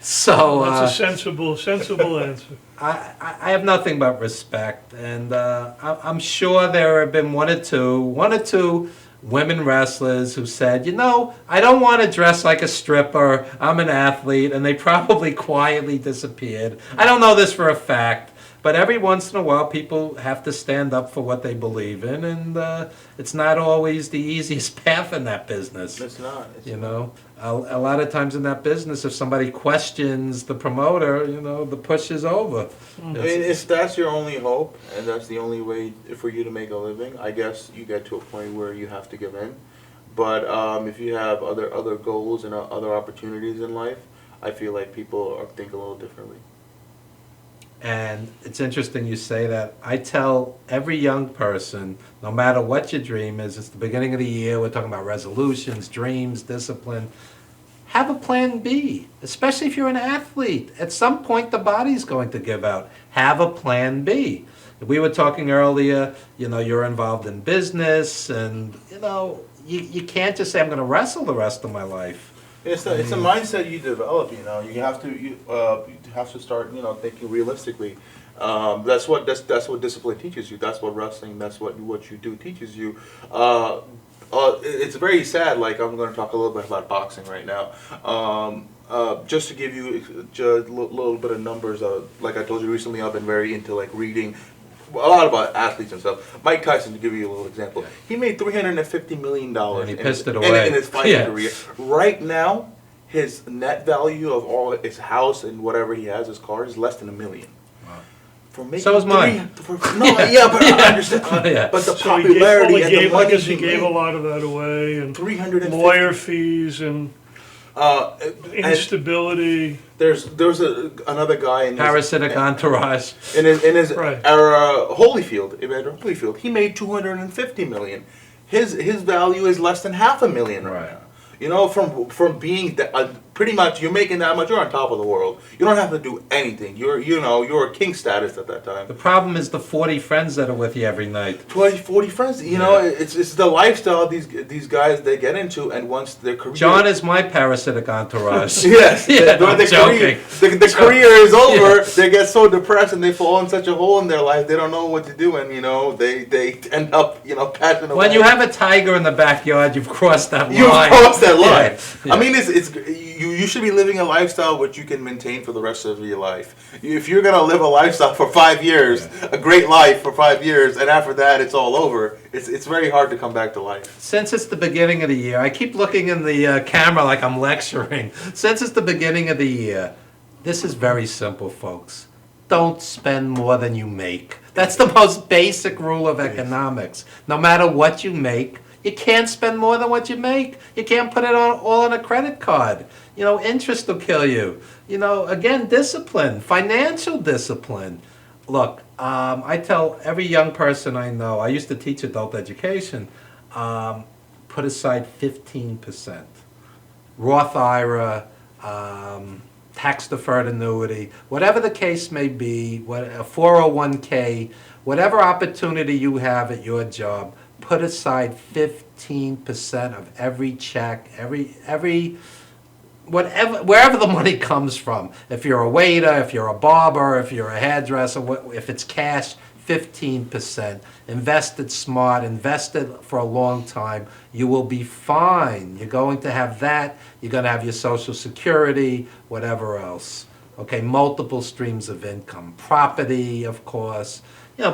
So that's a sensible answer. I have nothing but respect, and I'm sure there have been one or two women wrestlers who said, I don't want to dress like a stripper. I'm an athlete. And they probably quietly disappeared. I don't know this for a fact. But every once in a while, people have to stand up for what they believe in, and it's not always the easiest path in that business. It's not. A lot of times in that business, if somebody questions the promoter, the push is over. I mean, if that's your only hope, and that's the only way for you to make a living, I guess you get to a point where you have to give in. But if you have other goals and other opportunities in life, I feel like people think a little differently. And it's interesting you say that. I tell every young person, no matter what your dream is, it's the beginning of the year, we're talking about resolutions, dreams, discipline. Have a plan B, especially if you're an athlete. At some point, the body's going to give out. Have a plan B. We were talking earlier, you're involved in business, and, you can't just say, I'm going to wrestle the rest of my life. It's a mindset you develop. You have to start thinking realistically. That's what discipline teaches you. That's what wrestling. That's what you do teaches you. It's very sad. Like, I'm going to talk a little bit about boxing right now. Just to give you just a little bit of numbers. Like I told you recently, I've been very into reading a lot about athletes and stuff. Mike Tyson, to give you a little example, he made $350 million and he pissed it away. In his fighting career. Right now, his net value of all his house and whatever he has, his car, is less than $1 million. Wow. So is mine. I understand. Yeah. But the So popularity and the money I guess he he gave a made, lot of that away, and 350. lawyer fees and And instability. there's another guy in Parasitic entourage. in his Right. era, Holyfield, Evander Holyfield. He made $250 million. His value is less than $500,000 right Right. now. From being pretty much, you're making that much, you're on top of the world. You don't have to do anything. You're a king status at that time. The problem is the 40 friends that are with you every night. 20, 40 friends. It's the lifestyle these guys they get into, and once their career. John is my parasitic entourage. Yes. Yeah, I'm joking. The career is over. They get so depressed and they fall in such a hole in their life. They don't know what to do, and they end up passing away. When you have a tiger in the backyard, you've crossed that line. You've crossed that line. Yeah. I mean, you should be living a lifestyle which you can maintain for the rest of your life. If you're gonna live a lifestyle for 5 years, a great life for 5 years, and after that it's all over, it's very hard to come back to life. Since it's the beginning of the year, I keep looking in the camera like I'm lecturing. Since it's the beginning of the year, this is very simple, folks. Don't spend more than you make. That's the most basic rule of economics. No matter what you make, you can't spend more than what you make. You can't put it all on a credit card. Interest will kill you. Again, discipline, financial discipline. Look, I tell every young person I know, I used to teach adult education, put aside 15%. Roth IRA, tax-deferred annuity, whatever the case may be, a 401k, whatever opportunity you have at your job, put aside 15% of every check, wherever the money comes from. If you're a waiter, if you're a barber, if you're a hairdresser, if it's cash, 15%. Invest it smart, invest it for a long time. You will be fine. You're going to have that. You're going to have your Social Security, whatever else. Okay, multiple streams of income. Property, of course.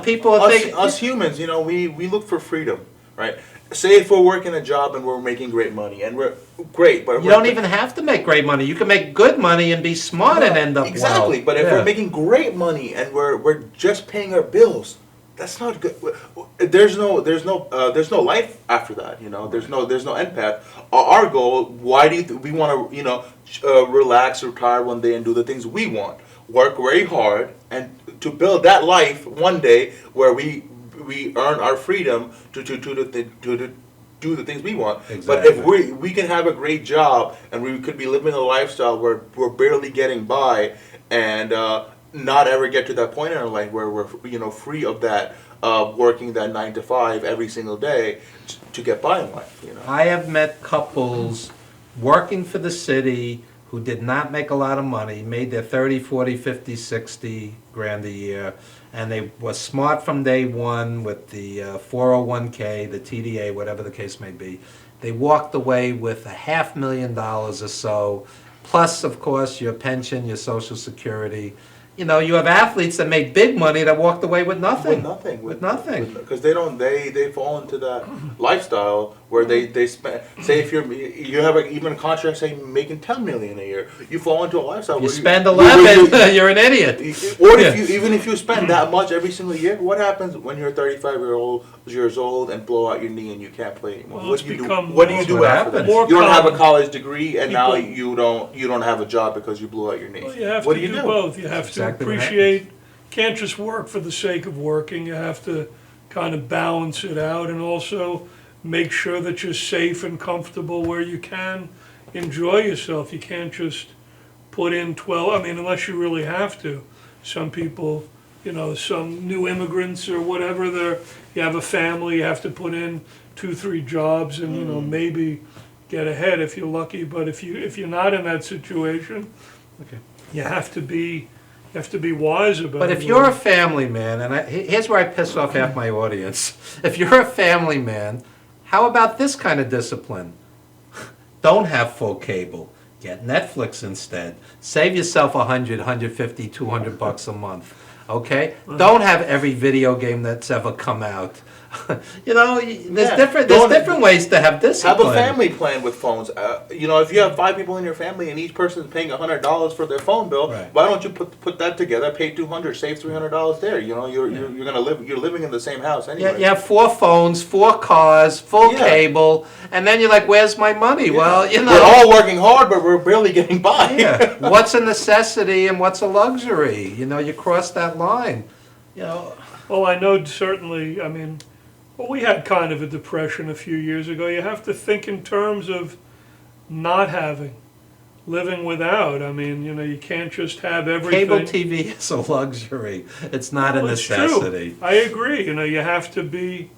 People are thinking... Us humans, we look for freedom, right? Say if we're working a job and we're making great money, and we're great, but you don't even have to make great money. You can make good money and be smart and end up exactly. well. But if we're making great money and we're just paying our bills, that's not good. There's no life after that. There's no end path. Our goal. Why do we want to relax, retire one day, and do the things we want? Work very hard and to build that life one day where we earn our freedom to do the things we want. Exactly. But if we can have a great job and we could be living a lifestyle where we're barely getting by and not ever get to that point in our life where we're free of that working that 9 to 5 every single day to get by in life. I have met couples working for the city who did not make a lot of money, made their 30, 40, 50, 60 grand a year, and they were smart from day one with the 401k, the TDA, whatever the case may be. They walked away with $500,000 or so, plus, of course, your pension, your Social Security. You know, you have athletes that made big money that walked away with nothing. With nothing. Because they fall into that lifestyle where they spend. Say if you have even a contract say making $10 million a year, you fall into a lifestyle. You where spend 11, you're an idiot. Or even if you spend that much every single year, what happens when you're 35 years old and blow out your knee and you can't play anymore? Well, What do you do? What do you do after that? More You don't have a common. college degree and now People- you don't have a job because you blew out your knee. Well, you have What to do you do do? both. You have to Exactly what appreciate, can't just work for the sake of working. You have to kind of balance it out and also make sure that you're safe and comfortable where you can enjoy yourself. You can't just put in 12, I mean, unless you really have to. Some people, you know, some new immigrants or whatever, you have a family, you have to put in 2, 3 jobs and, you know, maybe get ahead if you're lucky. But if you're not in that situation, you have to be wise about it. But if you're a family man, and here's where I piss off half my audience. If you're a family man, how about this kind of discipline? Don't have full cable. Get Netflix instead. Save yourself 100, 150, 200 bucks a month. Okay? Don't have every video game that's ever come out. You know, there's Yeah, different ways to have discipline. Have a family plan with phones. You know, if you have 5 people in your family and each person is paying $100 for their phone bill, Right. why don't you put that together? Pay $200, save $300 there. You know, you're gonna live. You're living in the same house anyway. Yeah, you have 4 phones, 4 cars, full Yeah. cable, and then you're like, "Where's my money?" Well, you know, We're all working hard, but we're barely getting by. yeah. What's a necessity and what's a luxury? You know, you cross that line. You know, Well, I know certainly, I mean, well, we had kind of a depression a few years ago. You have to think in terms of not having, living without. I mean, you know, you can't just have everything. cable TV is a luxury. It's not a Well, it's necessity. true. I agree. You know, you have to be,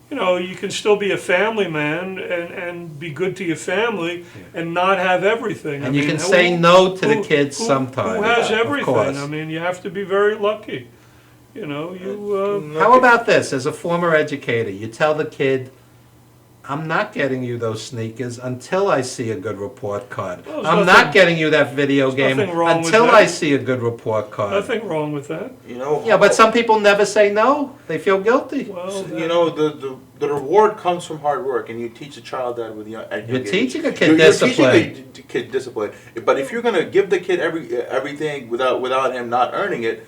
you know, you can still be a family man and be good to your family and not have everything. And you can say no to the kids sometimes. Who has Yeah, of everything? course. I mean, you have to be very lucky. You know, How about this? As a former educator, you tell the kid, "I'm not getting you those sneakers until I see a good report card. Well, there's I'm nothing- not getting you that video game nothing wrong with until that. I see a good report card." nothing wrong with that. You know. Yeah, but some people never say no. They feel guilty. Well, You know, the reward comes from hard work, and you teach a child that with young. at You're young age. teaching a kid You're discipline. teaching a kid discipline. But if you're gonna give the kid everything without him not earning it,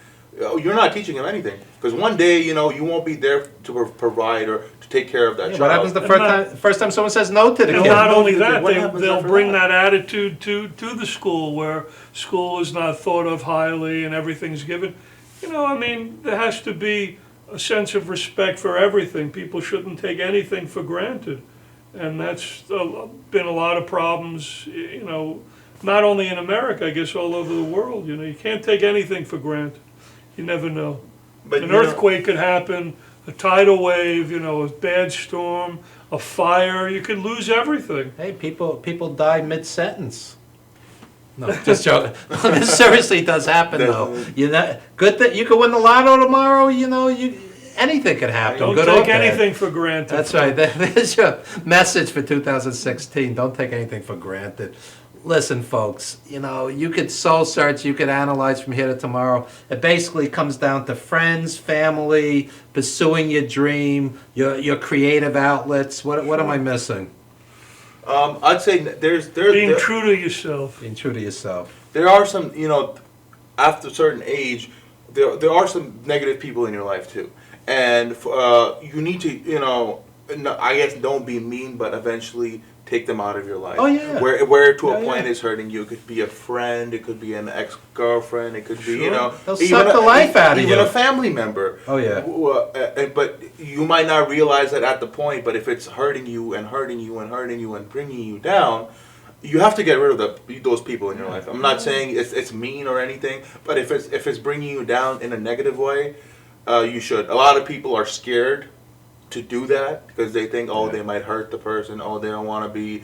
you're not teaching him anything. Because one day, you know, you won't be there to provide or to take care of that Yeah, child. what happens the And first time someone says no to the and kid? not only What that, happens they'll after bring that? that attitude to the school where school is not thought of highly and everything's given. You know, I mean, there has to be a sense of respect for everything. People shouldn't take anything for granted. And that's been a lot of problems, you know, not only in America, I guess all over the world. You know, you can't take anything for granted. You never know. But An you know- earthquake could happen, a tidal wave, you know, a bad storm, a fire. You could lose everything. Hey, people die mid-sentence. No, just joking. This seriously does happen, though. You know, good that you could win the lotto tomorrow. You know, anything could happen. Don't good or take bad. anything for granted. That's right. There's your message for 2016. Don't take anything for granted. Listen, folks, you know, you could soul search, you could analyze from here to tomorrow. It basically comes down to friends, family, pursuing your dream, your creative outlets. What am I missing? I'd say there's Being true to yourself. Being true to yourself. there are some, you know, after a certain age, there are some negative people in your life too, and you need to, you know, I guess don't be mean, but eventually take them out of your life. Oh, yeah. Where to a Yeah, point yeah. is hurting you. It could be a friend. It could be an ex-girlfriend. It could be, you Sure. know, They'll suck the life out of even you. a family member. Oh, yeah. But you might not realize that at the point. But if it's hurting you and hurting you and hurting you and bringing you down, you have to get rid of those people in your life. I'm not saying it's mean or anything, but if it's bringing you down in a negative way, you should. A lot of people are scared to do that because they think, oh, they might hurt the person. Oh, they don't want to be,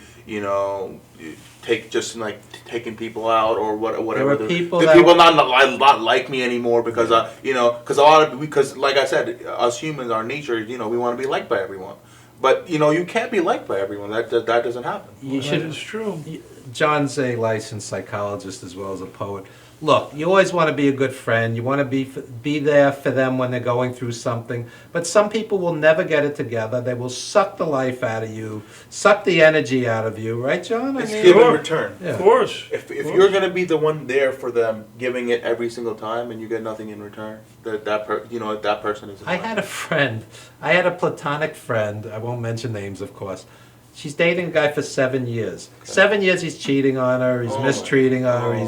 taking people out or whatever. There were people the that people not like me anymore because because like I said, us humans, our nature, we want to be liked by everyone. But you can't be liked by everyone. That doesn't happen. That is true. John's a licensed psychologist as well as a poet. Look, you always want to be a good friend. You want to be there for them when they're going through something. But some people will never get it together. They will suck the life out of you, suck the energy out of you, right, John? It's give and return. Yeah. Of course. If you're going to be the one there for them, giving it every single time, and you get nothing in return, that person is. I had a friend. I had a platonic friend. I won't mention names, of course. She's dating a guy for 7 years. 7 years he's cheating on her. He's mistreating her.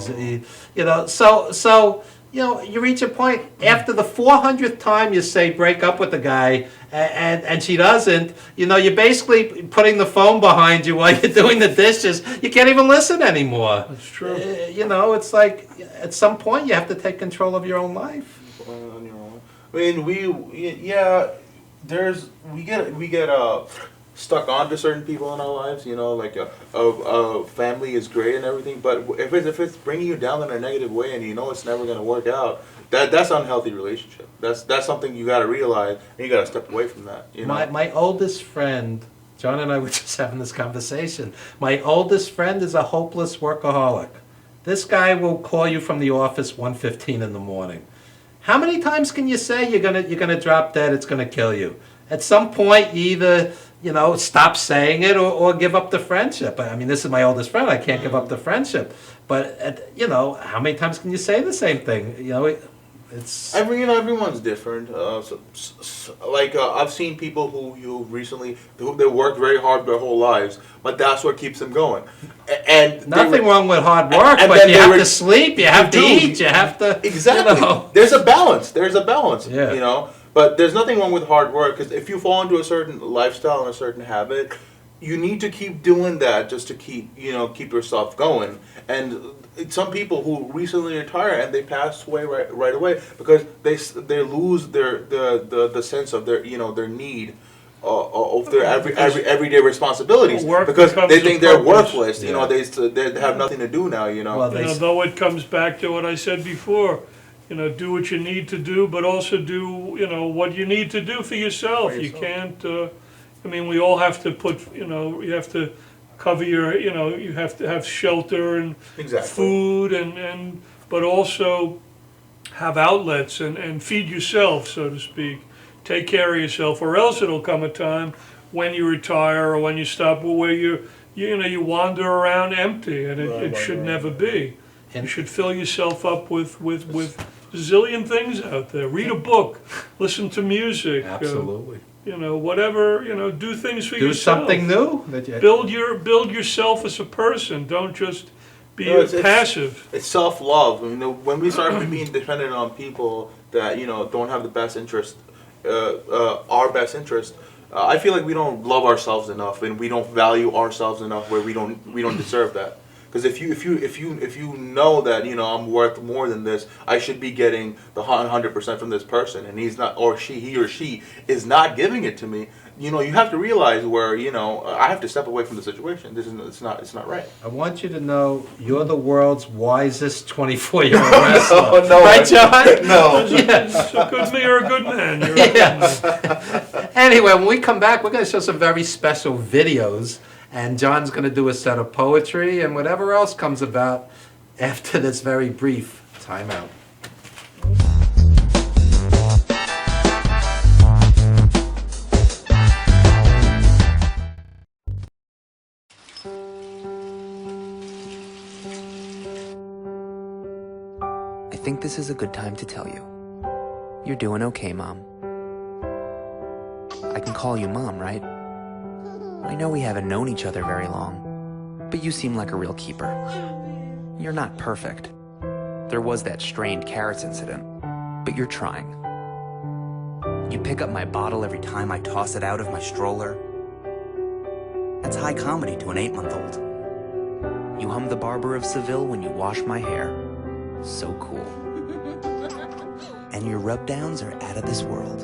So you reach a point after the 400th time you say break up with the guy, and she doesn't. You're basically putting the phone behind you while you're doing the dishes. You can't even listen anymore. That's true. It's like at some point you have to take control of your own life. On your own. I mean, we get stuck onto certain people in our lives. Like a family is great and everything, but if it's bringing you down in a negative way and it's never going to work out, that's an unhealthy relationship. That's something you got to realize, and you got to step away from that. My oldest friend, John and I were just having this conversation. My oldest friend is a hopeless workaholic. This guy will call you from the office 1:15 in the morning. How many times can you say you're gonna drop dead? It's gonna kill you. At some point, you either stop saying it or give up the friendship. I mean, this is my oldest friend. I can't give up the friendship. But how many times can you say the same thing? It's everyone's different. I've seen people who recently they worked very hard their whole lives, but that's what keeps them going. And nothing wrong with hard work, but you have to sleep, you have to eat, you have to exactly. There's a balance. Yeah. But there's nothing wrong with hard work because if you fall into a certain lifestyle and a certain habit, you need to keep doing that just to keep yourself going. And some people who recently retire and they pass away right away because they lose the sense of their need of their everyday responsibilities because they think they're worthless. Yeah. They have nothing to do now. Well, though it comes back to what I said before. Do what you need to do, but also do, what you need to do for yourself. You can't, we all have to put, you have to cover you have to have shelter and food but also have outlets and feed yourself, so to speak. Take care of yourself, or else it'll come a time when you retire or when you stop where you wander around empty, and it should never be. You should fill yourself up with a zillion things out there. Read a book, listen to music. Absolutely. Whatever. Do things for yourself. Do something new. Build yourself as a person. Don't just be passive. It's self-love. When we start being dependent on people that don't have the best interest, our best interest. I feel like we don't love ourselves enough, and we don't value ourselves enough where we don't deserve that. Because if you know that I'm worth more than this, I should be getting the 100% from this person, and he's not, or he or she is not giving it to me. You have to realize where I have to step away from the situation. It's not right. I want you to know you're the world's wisest 24-year-old wrestler. No, right, John? No. Yeah. You're a good man. You're a good man. Anyway, when we come back, we're going to show some very special videos. And John's going to do a set of poetry and whatever else comes about after this very brief timeout. I think this is a good time to tell you. You're doing okay, Mom. I can call you Mom, right? I know we haven't known each other very long, but you seem like a real keeper. You're not perfect. There was that strained carrots incident, but you're trying. You pick up my bottle every time I toss it out of my stroller. That's high comedy to an 8-month-old. You hum the Barber of Seville when you wash my hair. So cool. And your rub-downs are out of this world.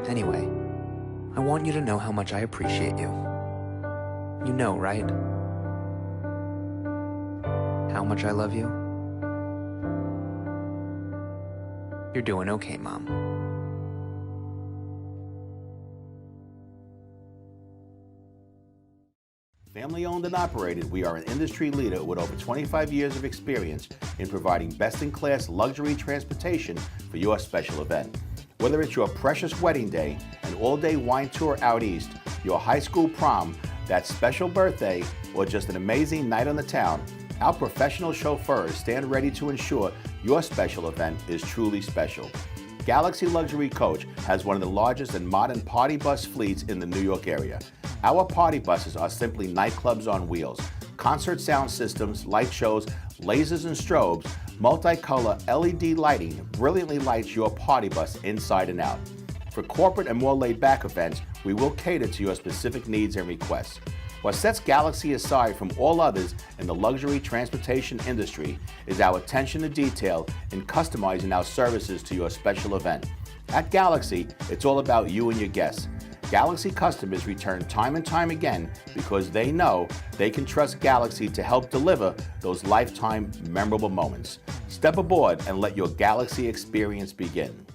Anyway, I want you to know how much I appreciate you. You know, right? How much I love you. You're doing okay, Mom. Family owned and operated, we are an industry leader with over 25 years of experience in providing best-in-class luxury transportation for your special event. Whether it's your precious wedding day, an all-day wine tour out east, your high school prom, that special birthday, or just an amazing night on the town, our professional chauffeurs stand ready to ensure your special event is truly special. Galaxy Luxury Coach has one of the largest and modern party bus fleets in the New York area. Our party buses are simply nightclubs on wheels. Concert sound systems, light shows, lasers and strobes, multicolor LED lighting brilliantly lights your party bus inside and out. For corporate and more laid-back events, we will cater to your specific needs and requests. What sets Galaxy aside from all others in the luxury transportation industry is our attention to detail in customizing our services to your special event. At Galaxy, it's all about you and your guests. Galaxy customers return time and time again because they know they can trust Galaxy to help deliver those lifetime memorable moments. Step aboard and let your Galaxy experience begin.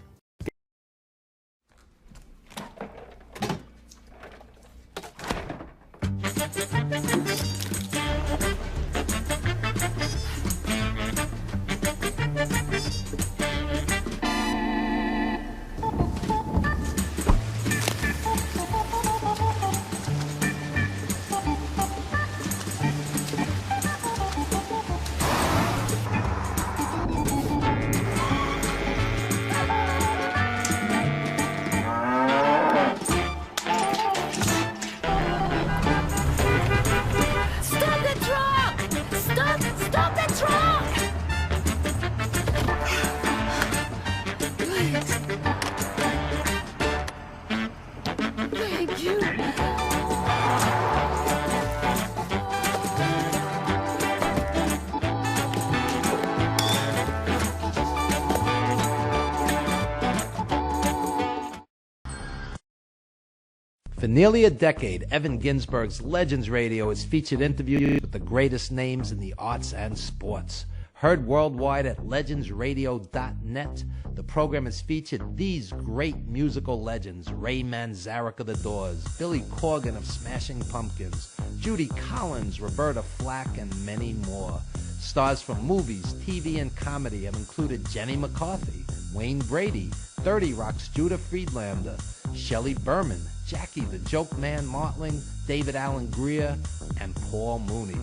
For nearly a decade, Evan Ginsberg's Legends Radio has featured interviews with the greatest names in the arts and sports. Heard worldwide at legendsradio.net, the program has featured these great musical legends: Ray Manzarek of The Doors, Billy Corgan of Smashing Pumpkins, Judy Collins, Roberta Flack, and many more. Stars from movies, TV, and comedy have included Jenny McCarthy, Wayne Brady, 30 Rock's Judah Friedlander, Shelley Berman, Jackie the Joke Man Martling, David Allen Greer, and Paul Mooney.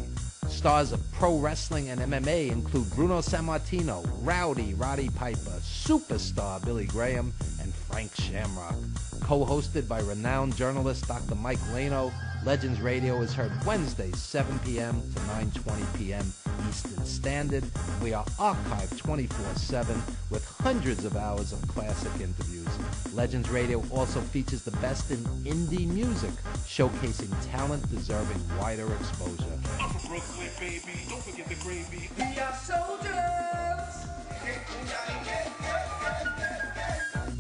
Stars of pro wrestling and MMA include Bruno Sammartino, Rowdy Roddy Piper, Superstar Billy Graham, and Frank Shamrock. Co-hosted by renowned journalist Dr. Mike Lano, Legends Radio is heard Wednesdays 7 p.m. to 9:20 p.m. Eastern Standard. We are archived 24/7 with hundreds of hours of classic interviews. Legends Radio also features the best in indie music, showcasing talent deserving wider exposure. I'm from Brooklyn, baby. Don't forget the gravy. We are soldiers.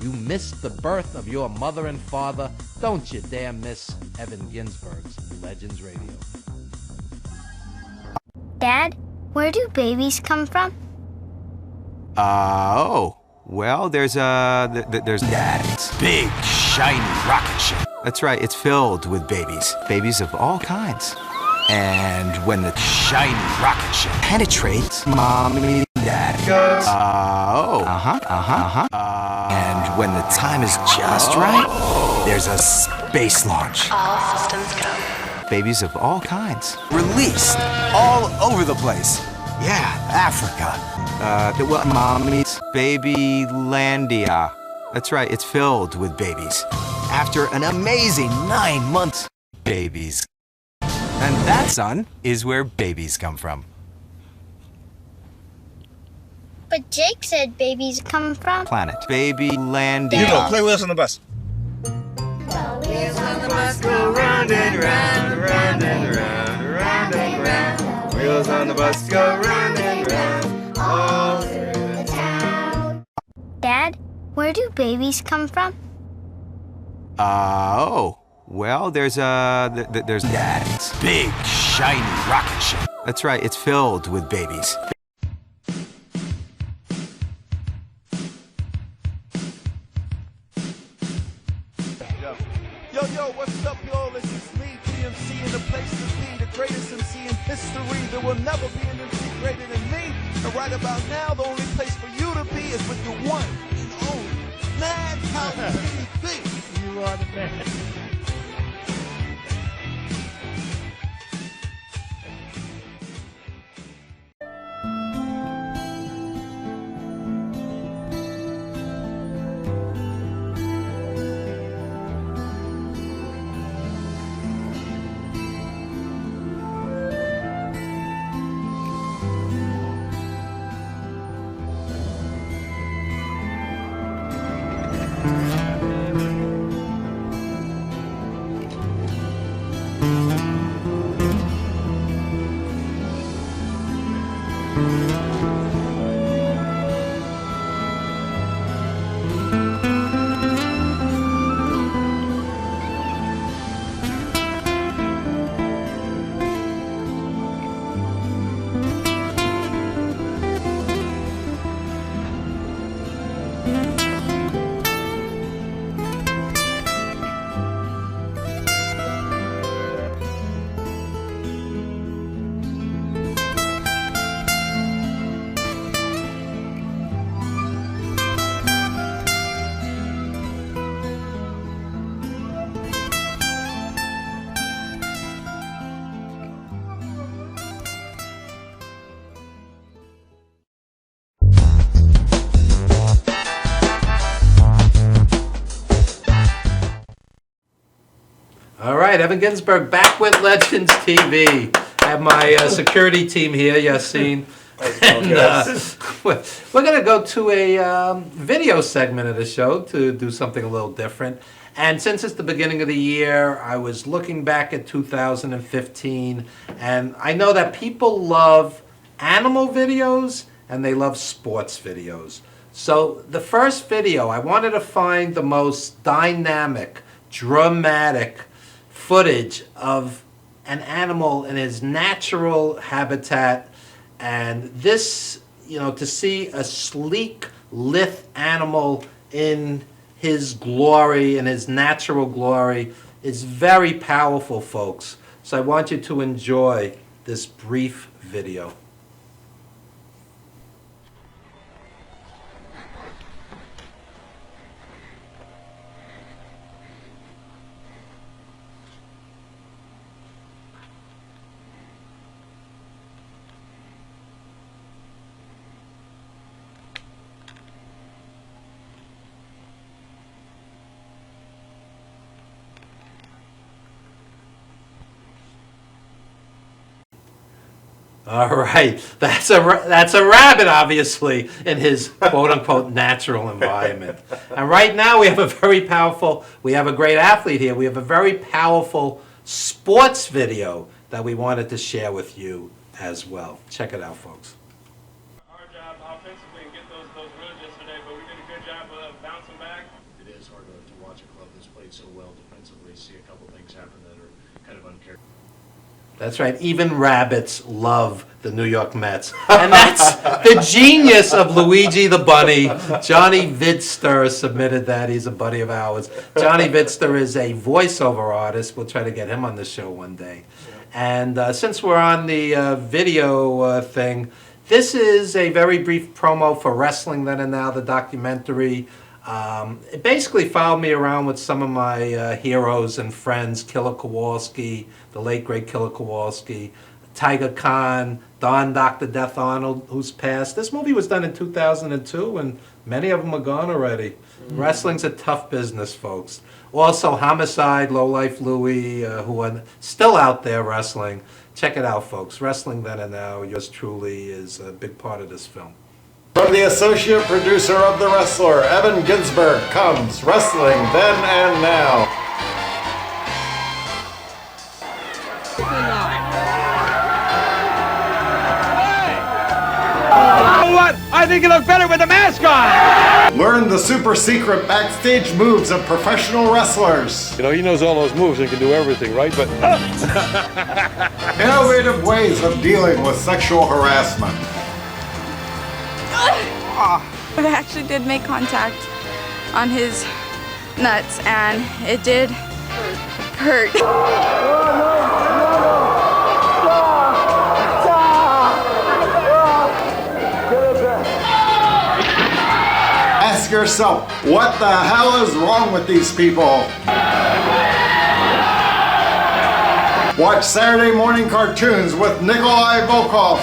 You missed the birth of your mother and father. Don't you dare miss Evan Ginsberg's Legends Radio. Dad, where do babies come from? Well, there's that big, shiny rocket ship. That's right, it's filled with babies of all kinds. And when the shiny rocket ship penetrates, Mommy and Dad goes, and when the time is just right, there's a space launch. All systems go. Babies of all kinds. Released all over the place. Yeah, Africa. Mommy's Babylandia. That's right, it's filled with babies. After an amazing 9 months, babies. And that, son, is where babies come from. But Jake said babies come from Planet Babylandia. You go, play with us on the bus. Wheels on the bus go round and round, round and round, round and round. Wheels on the bus go round and round, all through the town. Dad, where do babies come from? Oh. Well, there's that big, shiny rocket ship. That's right, it's filled with babies. Yo, what's up, y'all? This is me, TMC, in the place to be, the greatest MC in history. There will never be an MC greater than me. And right about now, the only place for you to be is with the one and only Madhouse TV. You are the man. All right, Evan Ginsberg back with Legends TV. I have my security team here, Yaseen. And, we're going to go to a video segment of the show to do something a little different. And since it's the beginning of the year, I was looking back at 2015, and I know that people love animal videos and they love sports videos. So the first video, I wanted to find the most dynamic, dramatic footage of an animal in his natural habitat. And this, to see a sleek, lithe animal in his glory, in his natural glory, is very powerful, folks. So I want you to enjoy this brief video. All right, that's a rabbit, obviously, in his quote-unquote natural environment. And right now we have a great athlete here. We have a very powerful sports video that we wanted to share with you as well. Check it out, folks. Our job offensively and get those runs yesterday, but we did a good job of bouncing back. It is hard to watch a club that's played so well defensively, see a couple things happen that are kind of uncharacteristic. That's right. Even rabbits love the New York Mets. And that's the genius of Luigi the Bunny. Johnny Vidster submitted that. He's a buddy of ours. Johnny Vidster is a voiceover artist. We'll try to get him on the show one day. And since we're on the video thing, this is a very brief promo for Wrestling Then and Now, the documentary. It basically followed me around with some of my heroes and friends, Killer Kowalski, the late great Killer Kowalski, Tiger Khan, Don Dr. Death Arnold, who's passed. This movie was done in 2002, and many of them are gone already. Mm-hmm. Wrestling's a tough business, folks. Also, Homicide, Lowlife Louie, who are still out there wrestling. Check it out, folks. Wrestling Then and Now, yours truly, is a big part of this film. From the associate producer of The Wrestler, Evan Ginsberg, comes Wrestling Then and Now. You know what? I think you look better with the mask on! Learn the super secret backstage moves of professional wrestlers. You know, he knows all those moves and can do everything, right? But Innovative ways of dealing with sexual harassment. I actually did make contact on his nuts, and it did hurt. Ask yourself, what the hell is wrong with these people? Watch Saturday morning cartoons with Nikolai Volkov.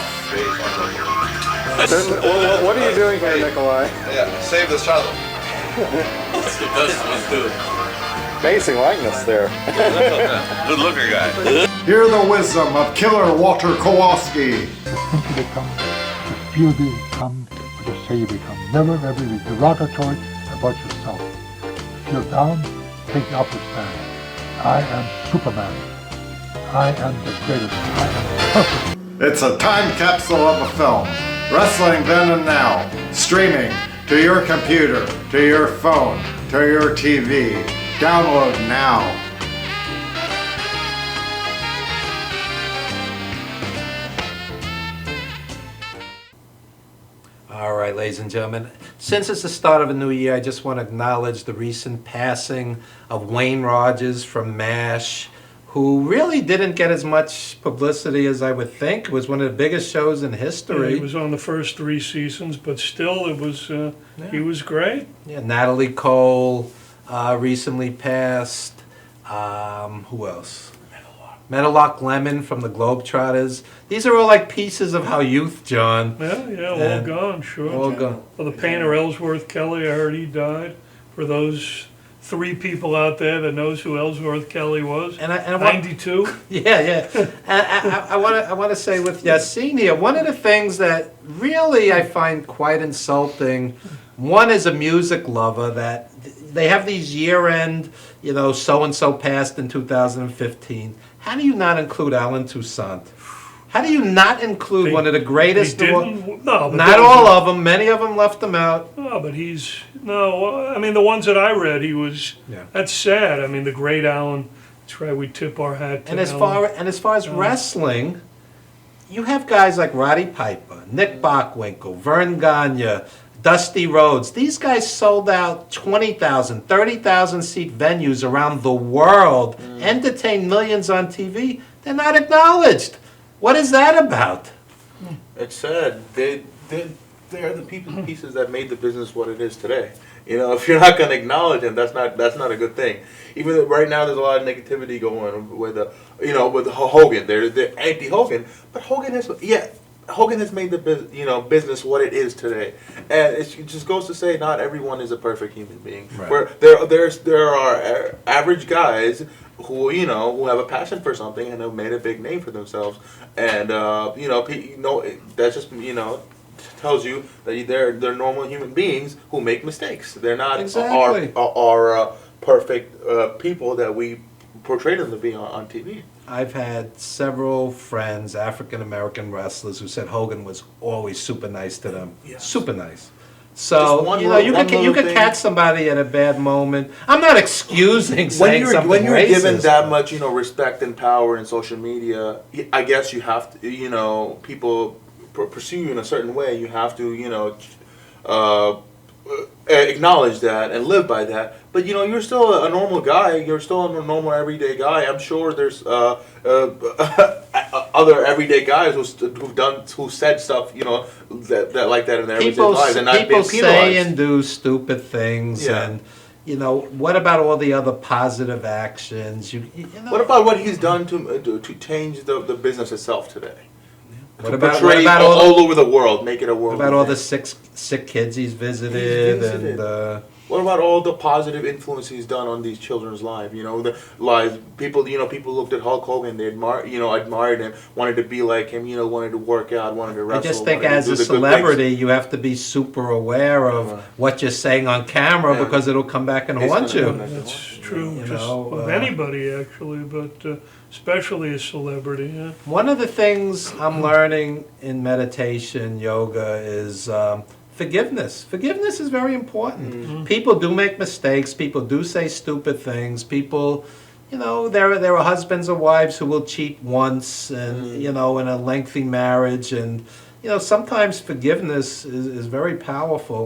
What are you doing here, Nikolai? Yeah, save this child. That's the best one, too. Amazing likeness there. Good looker guy. Hear the wisdom of Killer Walter Kowalski. Think you become, the feel you become, or the say you become. Never ever be derogatory about yourself. Feel down, take the upper stand. I am Superman. I am the greatest. I am perfect. It's a time capsule of a film. Wrestling Then and Now. Streaming to your computer, to your phone, to your TV. Download now. All right, ladies and gentlemen, since it's the start of a new year, I just want to acknowledge the recent passing of Wayne Rogers from MASH, who really didn't get as much publicity as I would think. It was one of the biggest shows in history. Yeah, he was on the first 3 seasons, but still, it was he was great. Yeah, Natalie Cole recently passed. Who else? Meadowlark Lemon from the Globetrotters. These are all like pieces of our youth, John. Yeah, all And gone, sure. all gone. Well, the painter Ellsworth Kelly, I heard he died. For those 3 people out there that knows who Ellsworth Kelly was, and I 92. Yeah. And I want to say with Yaseen here, one of the things that really I find quite insulting. One is a music lover that they have these year-end, so and so passed in 2015. How do you not include Alan Toussaint? How do you not include one of the greatest? Not all of them. Many of them left them out. No, but I mean, the ones that I read, he was. Yeah. That's sad. I mean, the great Alan. That's right. We tip our hat to And as Alan. far as wrestling, you have guys like Roddy Piper, Nick Bockwinkel, Vern Gagne, Dusty Rhodes. These guys sold out 20,000, 30,000 seat venues around the world, entertained millions on TV. They're not acknowledged. What is that about? It's sad. They're the pieces that made the business what it is today. If you're not going to acknowledge them, that's not a good thing. Even though right now there's a lot of negativity going with with Hogan. They're anti Hogan, but Hogan has made the business what it is today, and it just goes to say not everyone is a perfect human being. Right. Where there are average guys who who have a passion for something and have made a big name for themselves, and that just tells you that they're normal human beings who make mistakes. They're not our perfect people that we portray them to be on TV. I've had several friends, African-American wrestlers, who said Hogan was always super nice to them. Yes. Super nice. So, you can catch somebody at a bad moment. I'm not excusing saying something when you're racist. given that much, respect and power in social media, I guess you have to, people pursue you in a certain way. You have to, acknowledge that and live by that. But you're still a normal guy. You're still a normal everyday guy. I'm sure there's other everyday guys who said stuff that like that in their everyday lives and not being penalized. People say and do stupid things, and what about all the other positive actions? What about what he's done to change the business itself today? What about all over the world, make it a world. What about all the sick kids he's visited. And what about all the positive influence he's done on these children's lives? The lives people looked at Hulk Hogan, they admired him, wanted to be like him, wanted to work out, wanted to wrestle. I just think as a celebrity, you have to be super aware of what you're saying on camera because it'll come back and haunt you. That's true. With anybody actually, but especially a celebrity. Yeah. One of the things I'm learning in meditation, yoga, is forgiveness. Forgiveness is very important. Mm-hmm. People do make mistakes. People do say stupid things. People, there are husbands or wives who will cheat once, and Mm-hmm. in a lengthy marriage, and sometimes forgiveness is very powerful.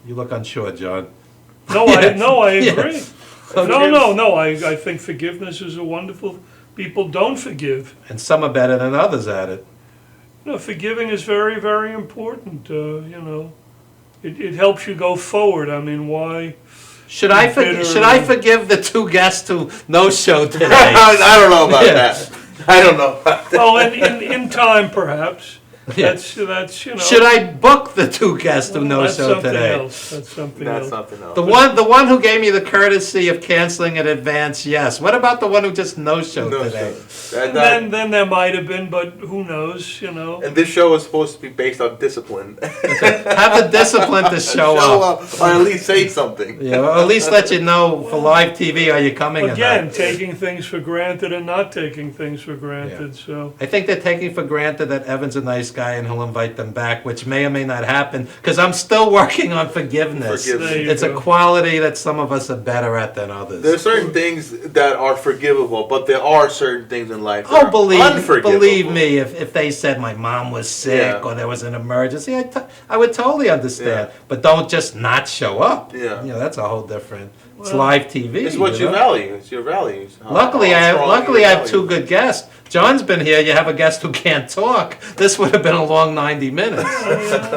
You look unsure, John. No, I agree. Yeah. No. I think forgiveness is a wonderful. People don't forgive. And some are better than others at it. Forgiving is very, very important. It helps you go forward. I mean, why? Should I forgive the two guests who no-showed today? I don't know about that. I don't know about that. Well, in time, perhaps. Yeah. That's Should I book the two guests who no-showed today? That's something That's else. something else. The one who gave me the courtesy of canceling in advance, yes. What about the one who just no-showed today? Then there might have been, but who knows? And this show is supposed to be based on discipline. Have the discipline to show up. Or at least say something. Yeah, or at least let you know for live TV, are you coming or Again, not? taking things for granted and not taking things for granted. So I think they're taking for granted that Evan's a nice guy and he'll invite them back, which may or may not happen, because I'm still working on forgiveness. There you It's go. a quality that some of us are better at than others. There's certain things that are forgivable, but there are certain things in life that Oh, are believe unforgivable. me, if they said my mom was sick Yeah. or there was an emergency, I would totally understand. But don't just not show up. Yeah. That's a whole different. It's Well, live TV. It's what you value. It's your values. Luckily, How I strong your have values. two good guests. John's been here. You have a guest who can't talk. This would have been a long 90 minutes.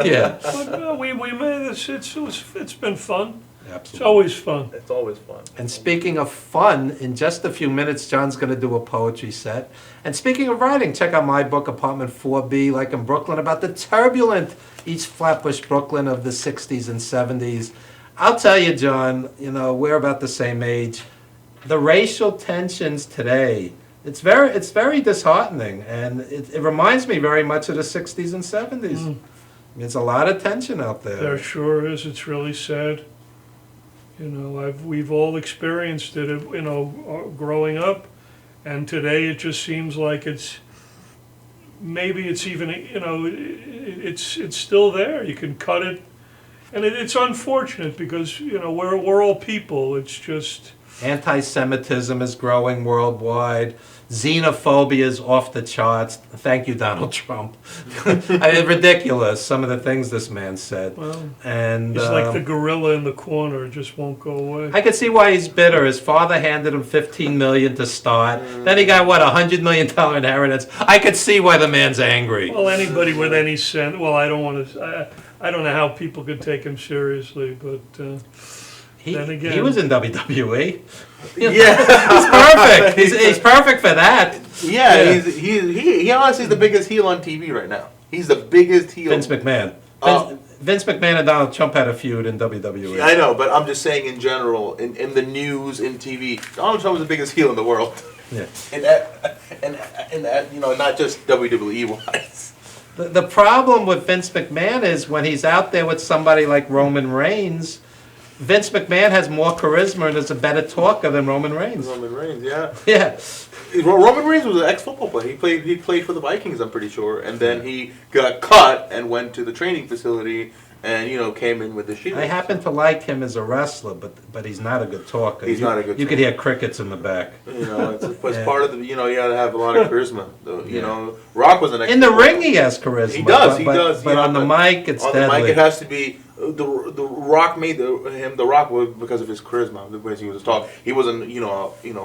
Yeah. But we made this. It's been fun. It's Absolutely. always fun. It's always fun. And speaking of fun, in just a few minutes, John's going to do a poetry set. And speaking of writing, check out my book, Apartment 4B, like in Brooklyn, about the turbulent East Flatbush Brooklyn of the 60s and 70s. I'll tell you, John, we're about the same age. The racial tensions today, it's very disheartening. And it reminds me very much of the 60s and 70s. There's a lot of tension out there. There sure is. It's really sad. We've all experienced it, growing up, and today it just seems like maybe it's even, it's still there. You can cut it, and it's unfortunate because we're all people. It's just Anti-Semitism is growing worldwide. Xenophobia is off the charts. Thank you, Donald Trump. Ridiculous, some of the things this man said. Well, And it's like the gorilla in the corner. It just won't go away. I can see why he's bitter. His father handed him $15 million to start. Then he got, $100 million inheritance. I could see why the man's angry. Well, anybody with any sense. Well, I don't want to. I don't know how people could take him seriously, but then again, He was in WWE. Yeah. He's perfect. He's perfect for that. Yeah, he honestly is the biggest heel on TV right now. He's the biggest heel. Vince McMahon. Vince McMahon and Donald Trump had a feud in WWE. I know, but I'm just saying in general, in the news, in TV, Donald Trump is the biggest heel in the world. Yeah. And that, not just WWE wise. The problem with Vince McMahon is when he's out there with somebody like Roman Reigns, Vince McMahon has more charisma and is a better talker than Roman Reigns. Roman Reigns, yeah. Yeah. Roman Reigns was an ex-football player. He played for the Vikings, I'm pretty sure, and then he got cut and went to the training facility and came in with the Shield. I happen to like him as a wrestler, but he's not a good talker. He's not a good You could talker. hear crickets in the back. It's part of the. You got to have a lot of charisma. Rock was an ex. In the ring, he has charisma. He does. But on the mic, it's on deadly. the mic, it has to be. The Rock made him the Rock because of his charisma, because he was a talk. He wasn't an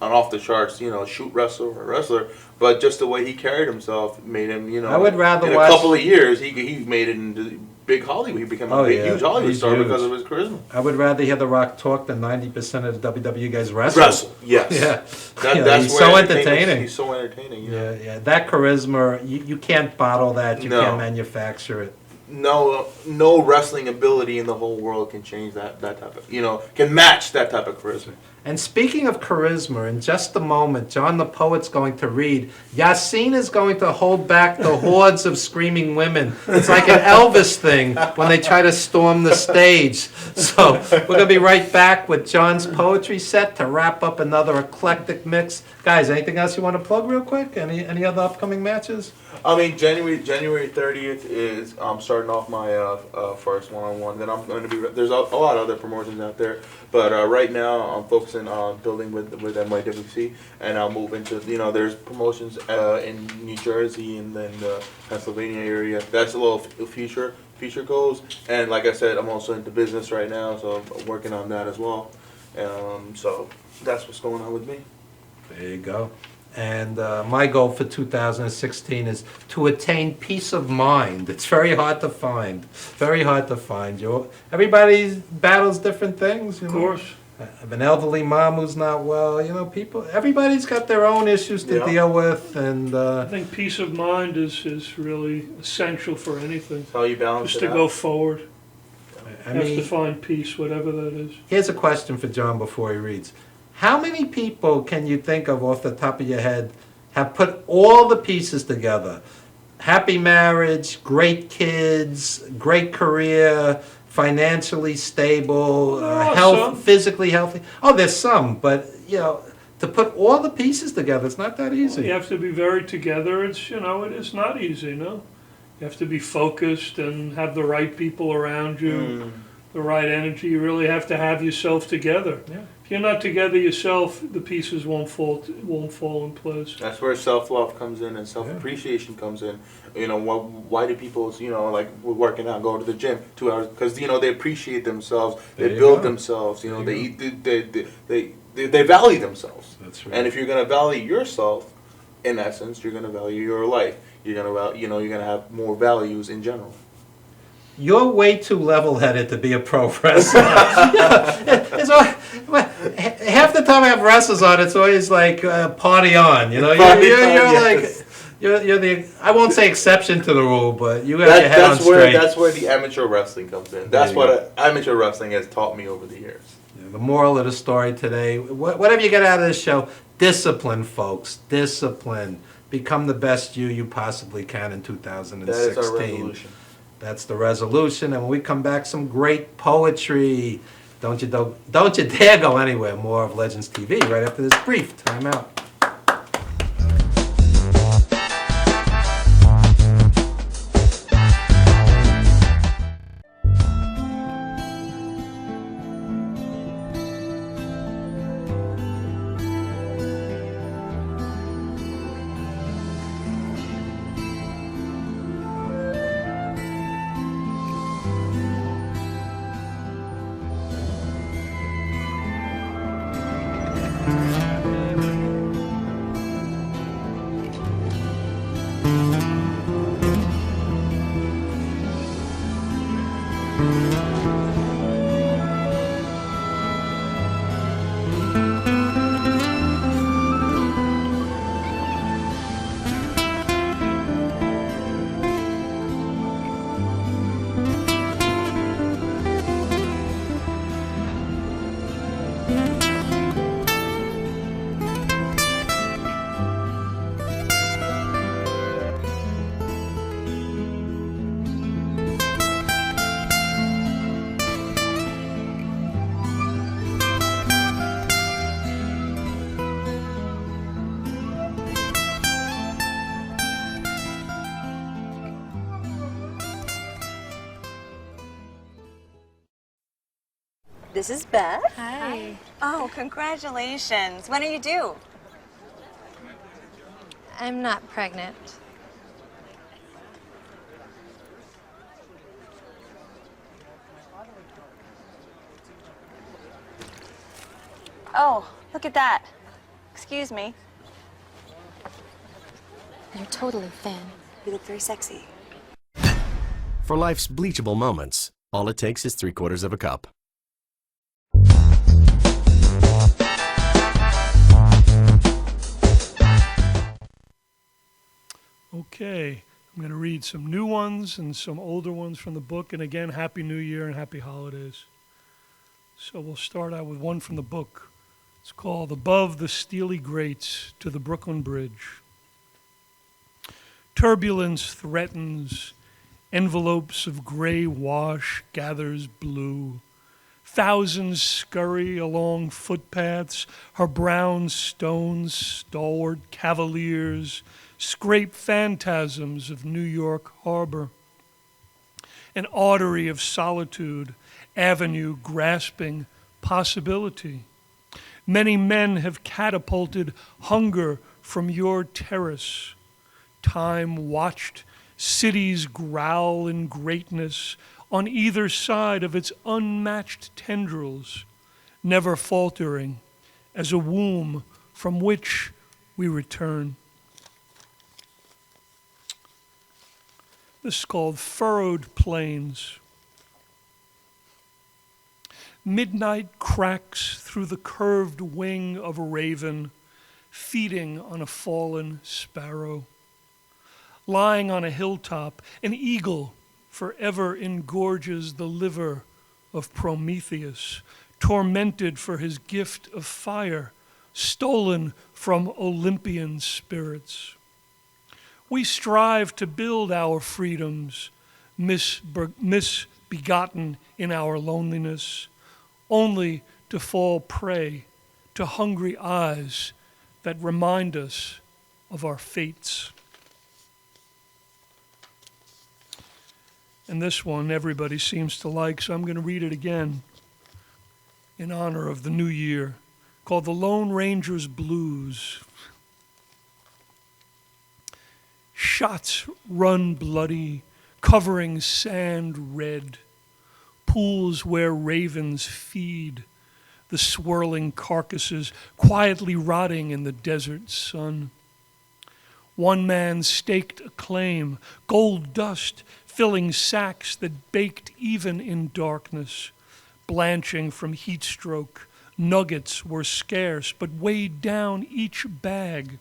off the charts shoot wrestler, but just the way he carried himself made him I would rather in watch. a couple of years he made it into big Hollywood. He became a huge Hollywood He's star huge. because of his charisma. I would rather hear The Rock talk than 90% of the WWE guys wrestle. Yes. Yeah. That's He's where so entertaining. He's so entertaining. Yeah. That charisma, you can't bottle that. You No. can't manufacture it. No wrestling ability in the whole world can change that type of can match that type of charisma. And speaking of charisma, in just a moment, John the Poet's going to read. Yaseen is going to hold back the hordes of screaming women. It's like an Elvis thing when they try to storm the stage. So we're going to be right back with John's poetry set to wrap up another eclectic mix. Guys, anything else you want to plug real quick? Any other upcoming matches? I mean, January 30th is I'm starting off my first one-on-one. Then I'm going to be there's a lot of other promotions out there, but right now I'm focusing on building with NYWC, and I'll move into there's promotions in New Jersey and then the Pennsylvania area. That's a little future goals, and like I said, I'm also into business right now, so I'm working on that as well. So that's what's going on with me. There you go. And my goal for 2016 is to attain peace of mind. It's very hard to find. Very hard to find. Everybody battles different things. Of course. I have an elderly mom who's not well. Everybody's got their own issues to deal with. And I think peace of mind is really essential for anything. How you balance just it to out. Go forward. I have mean, to find peace, whatever that is. Here's a question for John before he reads. How many people can you think of off the top of your head have put all the pieces together? Happy marriage, great kids, great career, financially stable, physically healthy. Oh, there's some, but to put all the pieces together, it's not that easy. You have to be very together. It is not easy, no? You have to be focused and have the right people around you, the right energy. You really have to have yourself together. Yeah. If you're not together yourself, the pieces won't fall in place. That's where self-love comes in and self-appreciation comes in. Why do people, like we're working out, go to the gym 2 hours? Because, they appreciate themselves, they build themselves, they value themselves. That's right. And if you're going to value yourself, in essence, you're going to value your life. You're going to, you're going to have more values in general. You're way too level-headed to be a pro wrestler. Half the time I have wrestlers on, it's always like party on. You're the I won't say exception to the rule, but you got your head on straight. That's where the amateur wrestling comes in. That's what amateur wrestling has taught me over the years. The moral of the story today, whatever you get out of this show, discipline, folks. Discipline. Become the best you possibly can in 2016. That is our resolution. That's the resolution. And when we come back, some great poetry. Don't you dare go anywhere. More of Legends TV right after this brief timeout. This is Beth. Hi. Oh, congratulations. When are you due? I'm not pregnant. Oh, look at that. Excuse me. You're totally thin. You look very sexy. For life's bleachable moments, all it takes is 3/4 of a cup. Okay, I'm going to read some new ones and some older ones from the book. And again, Happy New Year and Happy Holidays. So we'll start out with one from the book, It's called Above the Steely Grates to the Brooklyn Bridge. Turbulence threatens, envelopes of gray wash gathers blue. Thousands scurry along footpaths, her brown stones, stalwart cavaliers, scrape phantasms of New York Harbor. An artery of solitude, avenue grasping possibility. Many men have catapulted hunger from your terrace. Time watched cities growl in greatness on either side of its unmatched tendrils, never faltering as a womb from which we return. This is called Furrowed Plains. Midnight cracks through the curved wing of a raven, feeding on a fallen sparrow. Lying on a hilltop, an eagle forever engorges the liver of Prometheus, tormented for his gift of fire, stolen from Olympian spirits. We strive to build our freedoms, misbegotten in our loneliness, only to fall prey to hungry eyes that remind us of our fates. And this one everybody seems to like, so I'm going to read it again in honor of the new year, called The Lone Ranger's Blues. Shots run bloody, covering sand red, pools where ravens feed, the swirling carcasses quietly rotting in the desert sun. One man staked a claim, gold dust filling sacks that baked even in darkness, blanching from heat stroke. Nuggets were scarce, but weighed down each bag.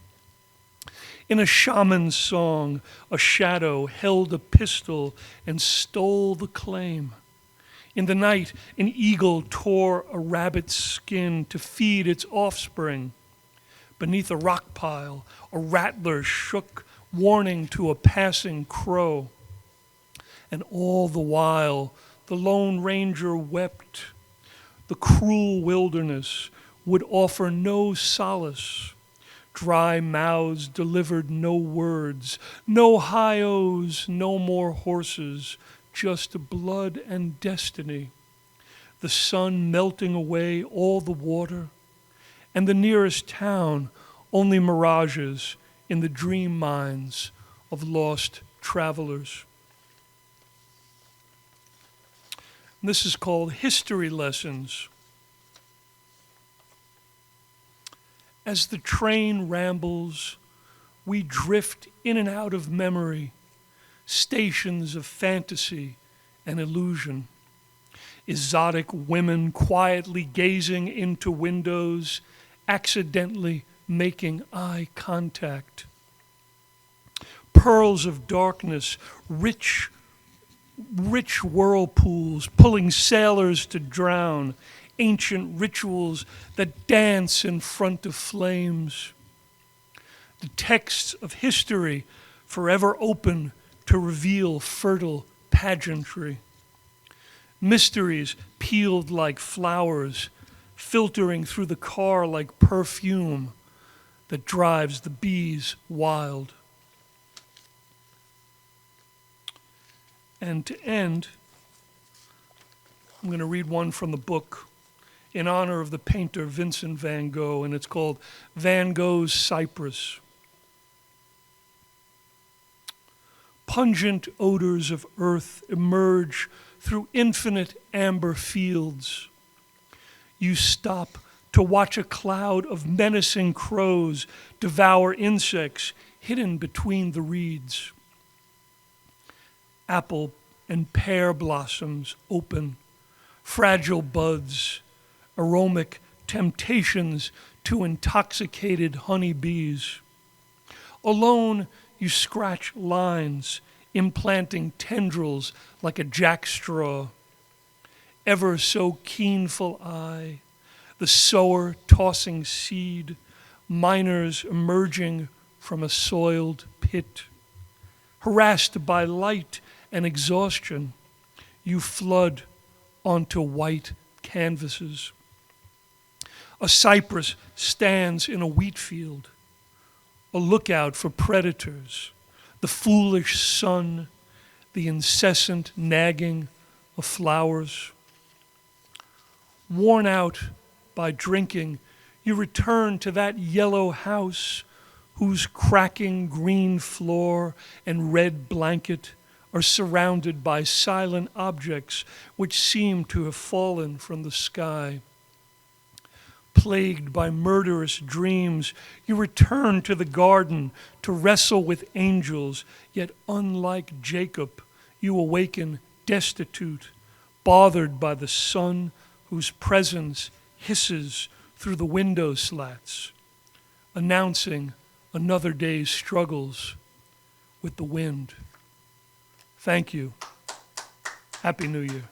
In a shaman's song, a shadow held a pistol and stole the claim. In the night, an eagle tore a rabbit's skin to feed its offspring. Beneath a rock pile, a rattler shook, warning to a passing crow. And all the while, the Lone Ranger wept. The cruel wilderness would offer no solace. Dry mouths delivered no words, no hi-os, no more horses, just blood and destiny. The sun melting away all the water, and the nearest town only mirages in the dream minds of lost travelers. This is called History Lessons. As the train rambles, we drift in and out of memory, stations of fantasy and illusion. Exotic women quietly gazing into windows, accidentally making eye contact. Pearls of darkness, rich whirlpools pulling sailors to drown, ancient rituals that dance in front of flames. The texts of history forever open to reveal fertile pageantry. Mysteries peeled like flowers, filtering through the car like perfume that drives the bees wild. And to end, I'm going to read one from the book in honor of the painter Vincent van Gogh, and it's called Van Gogh's Cypress. Pungent odors of earth emerge through infinite amber fields. You stop to watch a cloud of menacing crows devour insects hidden between the reeds. Apple and pear blossoms open, fragile buds, aromatic temptations to intoxicated honeybees. Alone, you scratch lines, implanting tendrils like a jackstraw. Ever so keenful eye, the sower tossing seed, miners emerging from a soiled pit. Harassed by light and exhaustion, you flood onto white canvases. A cypress stands in a wheat field, a lookout for predators, the foolish sun, the incessant nagging of flowers. Worn out by drinking, you return to that yellow house whose cracking green floor and red blanket are surrounded by silent objects which seem to have fallen from the sky. Plagued by murderous dreams, you return to the garden to wrestle with angels, yet unlike Jacob, you awaken destitute, bothered by the sun whose presence hisses through the window slats, announcing another day's struggles with the wind. Thank you. Happy New Year.